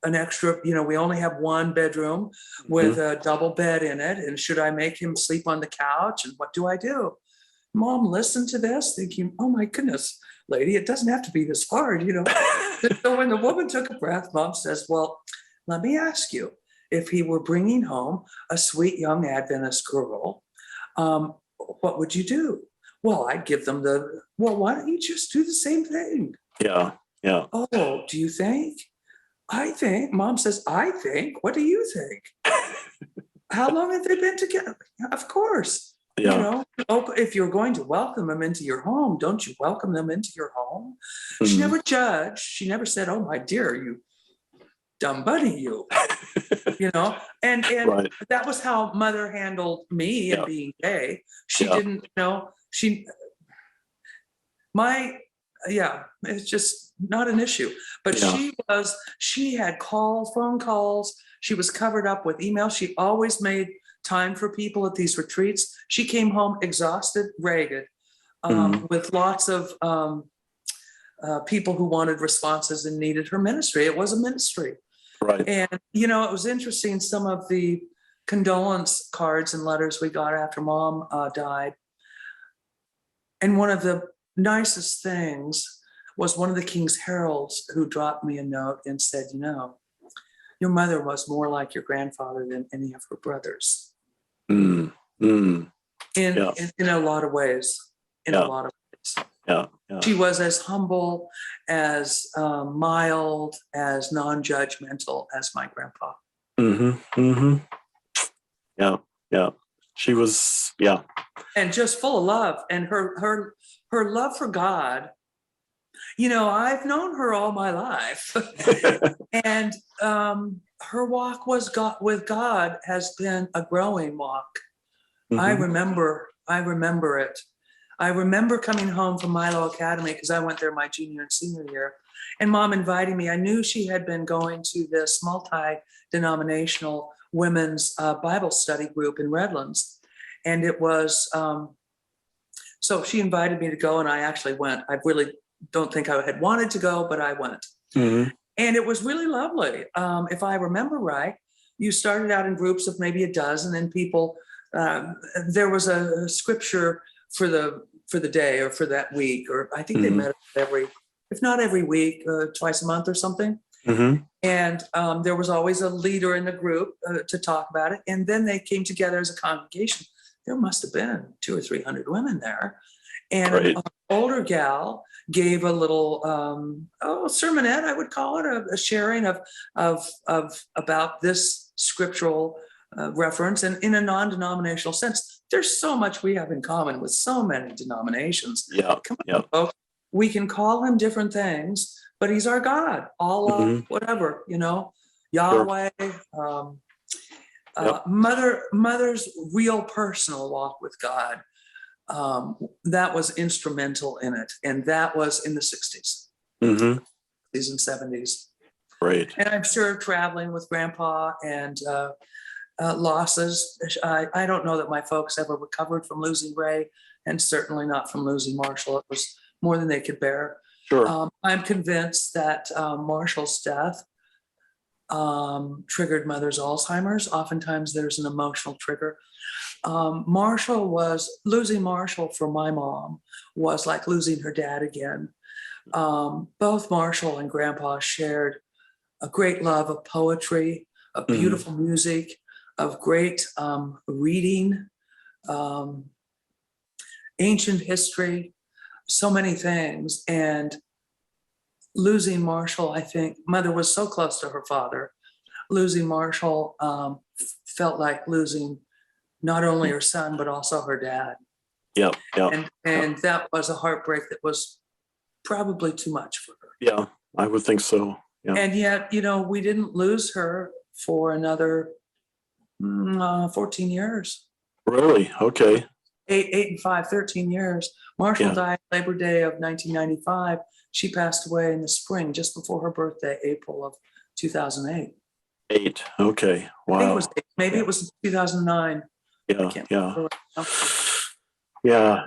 an extra, we only have one bedroom with a double bed in it. And should I make him sleep on the couch? And what do I do? Mom listened to this thinking, oh my goodness, lady, it doesn't have to be this hard, So when the woman took a breath, Mom says, well, let me ask you, if he were bringing home a sweet young Adventist girl, what would you do? Well, I'd give them why don't you just do the same thing? Yeah. Oh, do you think? I think. Mom says, I think. What do you think? How long have they been together? Of course. Yeah. If you're going to welcome them into your home, don't you welcome them into your home? She never judged. She never said, oh, my dear, you dumb bunny, you. And that was how Mother handled me and being gay. She didn't, it's just not an issue. But she had phone calls. She was covered up with emails. She always made time for people at these retreats. She came home exhausted, ragged, with lots of people who wanted responses and needed her ministry. It was a ministry. Right. And, it was interesting, some of the condolence cards and letters we got after Mom died. And one of the nicest things was one of the King's Heralds who dropped me a note and said, your mother was more like your grandfather than any of her brothers. Mm, mm, yeah, In a lot of ways. In a yeah, lot of ways. yeah, yeah. She was as humble, as mild, as non-judgmental as my grandpa. Mm-hmm, mm-hmm. Yeah, yeah. She was, yeah. And just full of love. And her love for God, you know, I've known her all my life. And her walk with God has been a growing walk. Mm-hmm. I remember it. I remember coming home from Milo Academy because I went there my junior and senior year, and Mom inviting me. I knew she had been going to this multi-denominational women's Bible study group in Redlands, and it was, so she invited me to go, and I actually went. I really don't think I had wanted to go, but I went. Mm-hmm. And it was really lovely. If I remember right, you started out in groups of maybe a dozen, and people, there was a scripture for the day or for that week, or I think they met if not every week, twice a month or something. Mm-hmm. And there was always a leader in the group to talk about it. And then they came together as a congregation. There must have been 200 or 300 women there. And Right. an older gal gave a little sermonette, I would call it, a sharing of about this scriptural reference, and in a non-denominational sense. There's so much we have in common with so many denominations. Yeah, Come on, yeah. folks. We can call him different things, but he's our God. Allah, whatever, you know, Yahweh. Yep. Mother's real personal walk with God. That was instrumental in it, and that was in the 60s, Mm-hmm. 60s and 70s. Right. And I'm sure traveling with Grandpa and losses. I don't know that my folks ever recovered from losing Ray, and certainly not from losing Marshall. It was more than they could bear. Sure. I'm convinced that Marshall's death triggered Mother's Alzheimer's. Oftentimes there's an emotional trigger. Losing Marshall for my mom was like losing her dad again. Both Marshall and Grandpa shared a great love of poetry, of beautiful music, of great reading, ancient history, so many things. And losing Marshall, I think Mother was so close to her father. Losing Marshall felt like losing not only her son, but also her dad. Yeah, yeah. And that was a heartbreak that was probably too much for her. Yeah, I would think so. Yeah. And yet, you know, we didn't lose her for another 14 years. Really? Okay. 8 and 5, 13 years. Marshall died Labor Day of 1995. She passed away in the spring, just before her birthday, April of 2008. 8. Okay. Wow. I think it was 8. Maybe it was 2009. Yeah.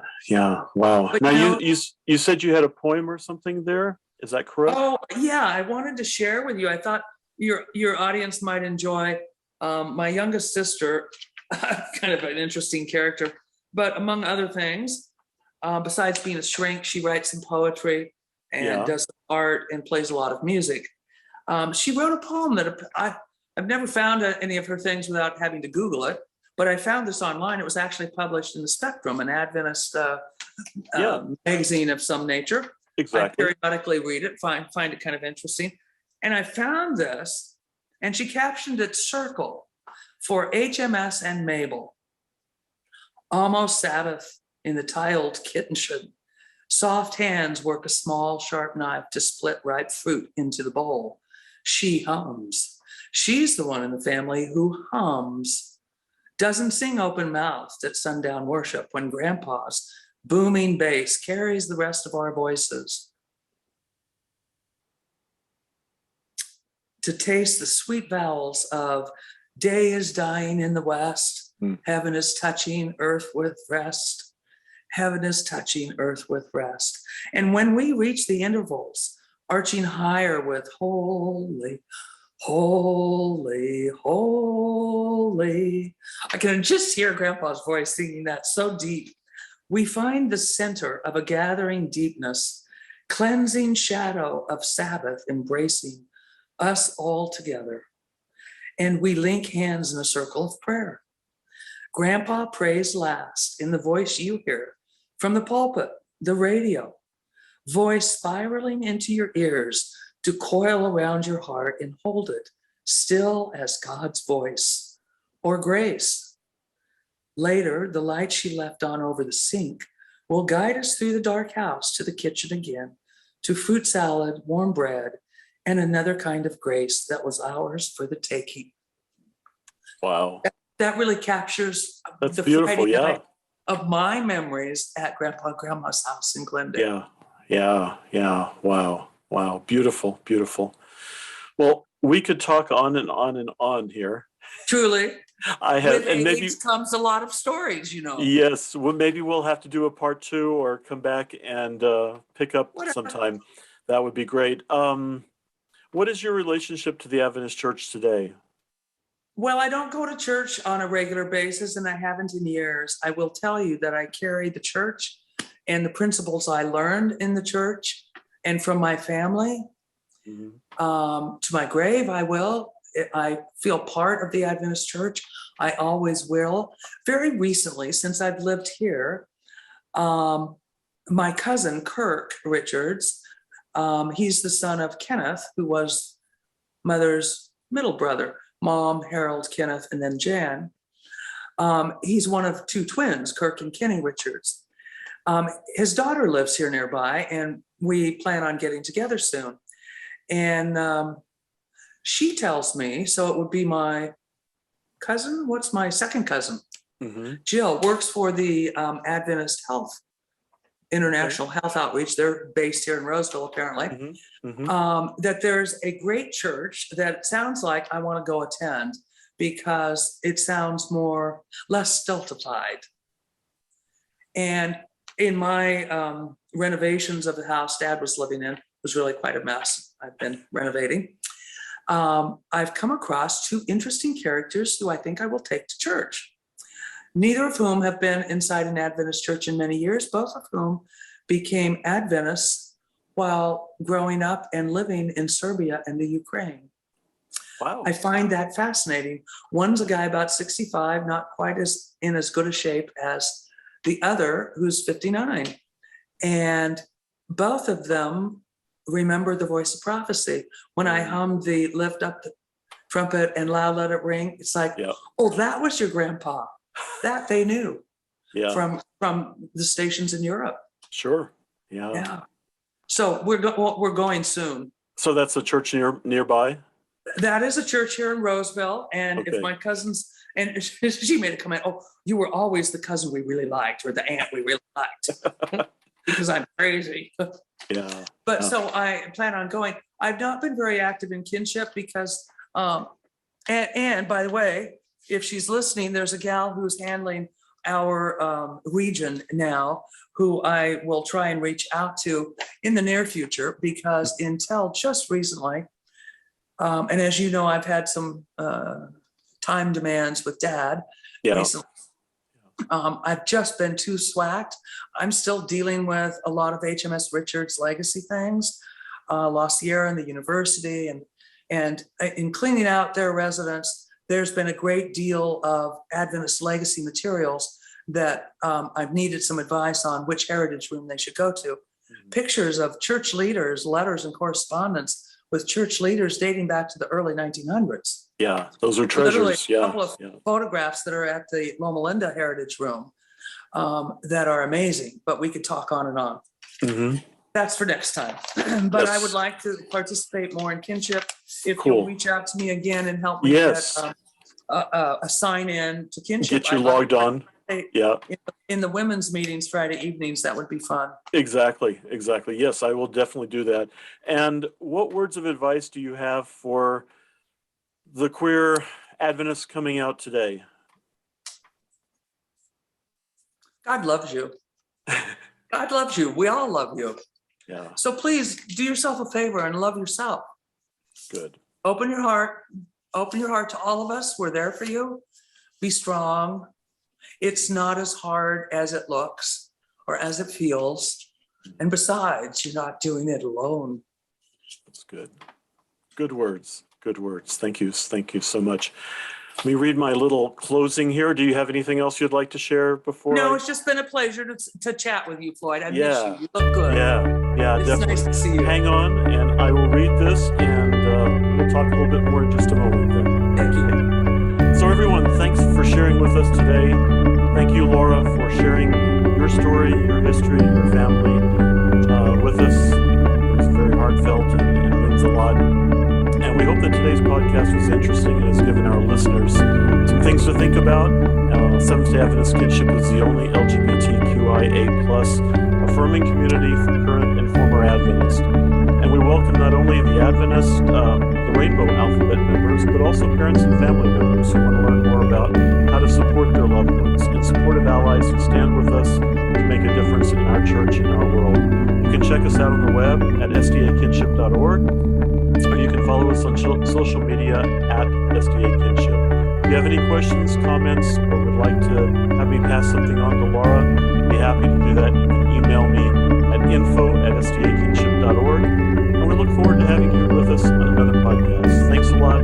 Wow. But now you said you had a poem or something there. Is that correct? Oh yeah, I wanted to share with you. I thought your audience might enjoy my youngest sister, kind of an interesting character. But among other things, besides being a shrink, she writes some poetry and does some art and plays a lot of music. She wrote a poem that I've never found any of her things without having to Google it, but I found this online. It was actually published in the Spectrum, an Adventist magazine of some nature. Exactly. I periodically read it, find it kind of interesting. And I found this, and she captioned it "Circle for HMS and Mabel. Almost Sabbath in the tiled kitchen. Soft hands work a small, sharp knife to split ripe fruit into the bowl. She hums. She's the one in the family who hums. Doesn't sing open-mouthed at sundown worship when Grandpa's booming bass carries the rest of our voices. To taste the sweet vowels of day is dying in the west, heaven is touching earth with rest, heaven is touching earth with rest. And when we reach the intervals, arching higher with holy, holy, holy. I can just hear Grandpa's voice singing that so deep. We find the center of a gathering deepness, cleansing shadow of Sabbath embracing us all together. and we link hands in a circle of prayer. Grandpa prays last in the voice you hear from the pulpit, the radio, voice spiraling into your ears to coil around your heart and hold it still as God's voice or grace. Later, the light she left on over the sink will guide us through the dark house to the kitchen again, to fruit salad, warm bread, and another kind of grace that was ours for the taking. Wow. That really captures That's the beautiful. Friday Yeah. night of my memories at Grandpa and Grandma's house in Glendale. Yeah. Wow. Beautiful. Well, we could talk on and on and on here. Truly. I have, With and maybe age comes a lot of stories, yes. Well, maybe we'll have to do a part 2 or come back and pick up Whatever. sometime. That would be great. What is your relationship to the Adventist Church today? Well, I don't go to church on a regular basis, and I haven't in years. I will tell you that I carry the church and the principles I learned in the church and from my family. To my grave, I will. I feel part of the Adventist Church. I always will. Very recently, since I've lived here, my cousin, Kirk Richards, he's the son of Kenneth, who was Mother's middle brother, Mom, Harold, Kenneth, and then Jan. He's one of 2 twins, Kirk and Kenny Richards. His daughter lives here nearby, and we plan on getting together soon. And she tells me, so it would be my cousin. What's my second cousin? Jill works for the Adventist International Health Outreach. They're based here in Roseville, apparently. That there's a great church that sounds like I want to go attend because it sounds less stultified. And in my renovations of the house Dad was living in, was really quite a mess. I've been renovating. I've come across 2 interesting characters who I think I will take to church, neither of whom have been inside an Adventist church in many years, both of whom became Adventists while growing up and living in Serbia and the Ukraine. Wow. I find that fascinating. One's a guy about 65, not quite in as good a shape as the other, who's 59. And both of them remember the voice of prophecy. When I hummed the lift up the trumpet and loud let it ring, it's like, oh, that was your grandpa. That they knew from the stations in Europe. Sure. Yeah. So we're going soon. So that's a church nearby? That is a church here in Roseville. And if my cousins, and she made a comment, oh, you were always the cousin we really liked, or the aunt we really liked. Because I'm crazy. But so I plan on going. I've not been very active in Kinship because, and by the way, if she's listening, there's a gal who's handling our region now, who I will try and reach out to in the near future, because until just recently, and as you know, I've had some time demands with Dad recently. I've just been too swacked. I'm still dealing with a lot of HMS Richards legacy things, La Sierra and the university, and in cleaning out their residence, there's been a great deal of Adventist legacy materials that I've needed some advice on which heritage room they should go to. Pictures of church leaders, letters and correspondence with church leaders dating back to the early 1900s. Yeah, those are treasures. Literally a couple of photographs that are at the Loma Linda Heritage Room that are amazing, but we could talk on and on. That's for next time. But I would like to participate more in Kinship. If you'll reach out to me again and help me get a sign in to Kinship. Get you logged on. In the women's meetings Friday evenings, that would be fun. Exactly. Yes, I will definitely do that. And what words of advice do you have for the queer Adventists coming out today? God loves you. God loves you. We all love you. Yeah. So please do yourself a favor and love yourself. Good. Open your heart to all of us. We're there for you. Be strong. It's not as hard as it looks or as it feels. And besides, you're not doing it alone. That's good. Good words. Good words. Thank you. Thank you so much. Let me read my little closing here. Do you have anything else you'd like to share before? No, it's just been a pleasure to chat with you, Floyd. I miss Yeah. you. You look good. Yeah, It's definitely. nice to see you. Hang on, and I will read this, and we'll talk a little bit more in just a moment. Then. Thank you. So everyone, thanks for sharing with us today. Thank you, Laura, for sharing your story, your history, your family with us. It was very heartfelt and means a lot. And we hope that today's podcast was interesting and has given our listeners some things to think about. Seventh-day Adventist Kinship is the only LGBTQIA+ affirming community for current and former Adventists. And we welcome not only the Adventist, the Rainbow Alphabet members, but also parents and family members who want to learn more about how to support their loved ones and supportive allies who stand with us to make a difference in our church and our world. You can check us out on the web at sdakinship.org, or you can follow us on social media at SDA Kinship. If you have any questions, comments, or would like to have me pass something on to Laura, I'd be happy to do that. You can email me at info@sdakinship.org. And we look forward to having you with us on another podcast. Thanks a lot.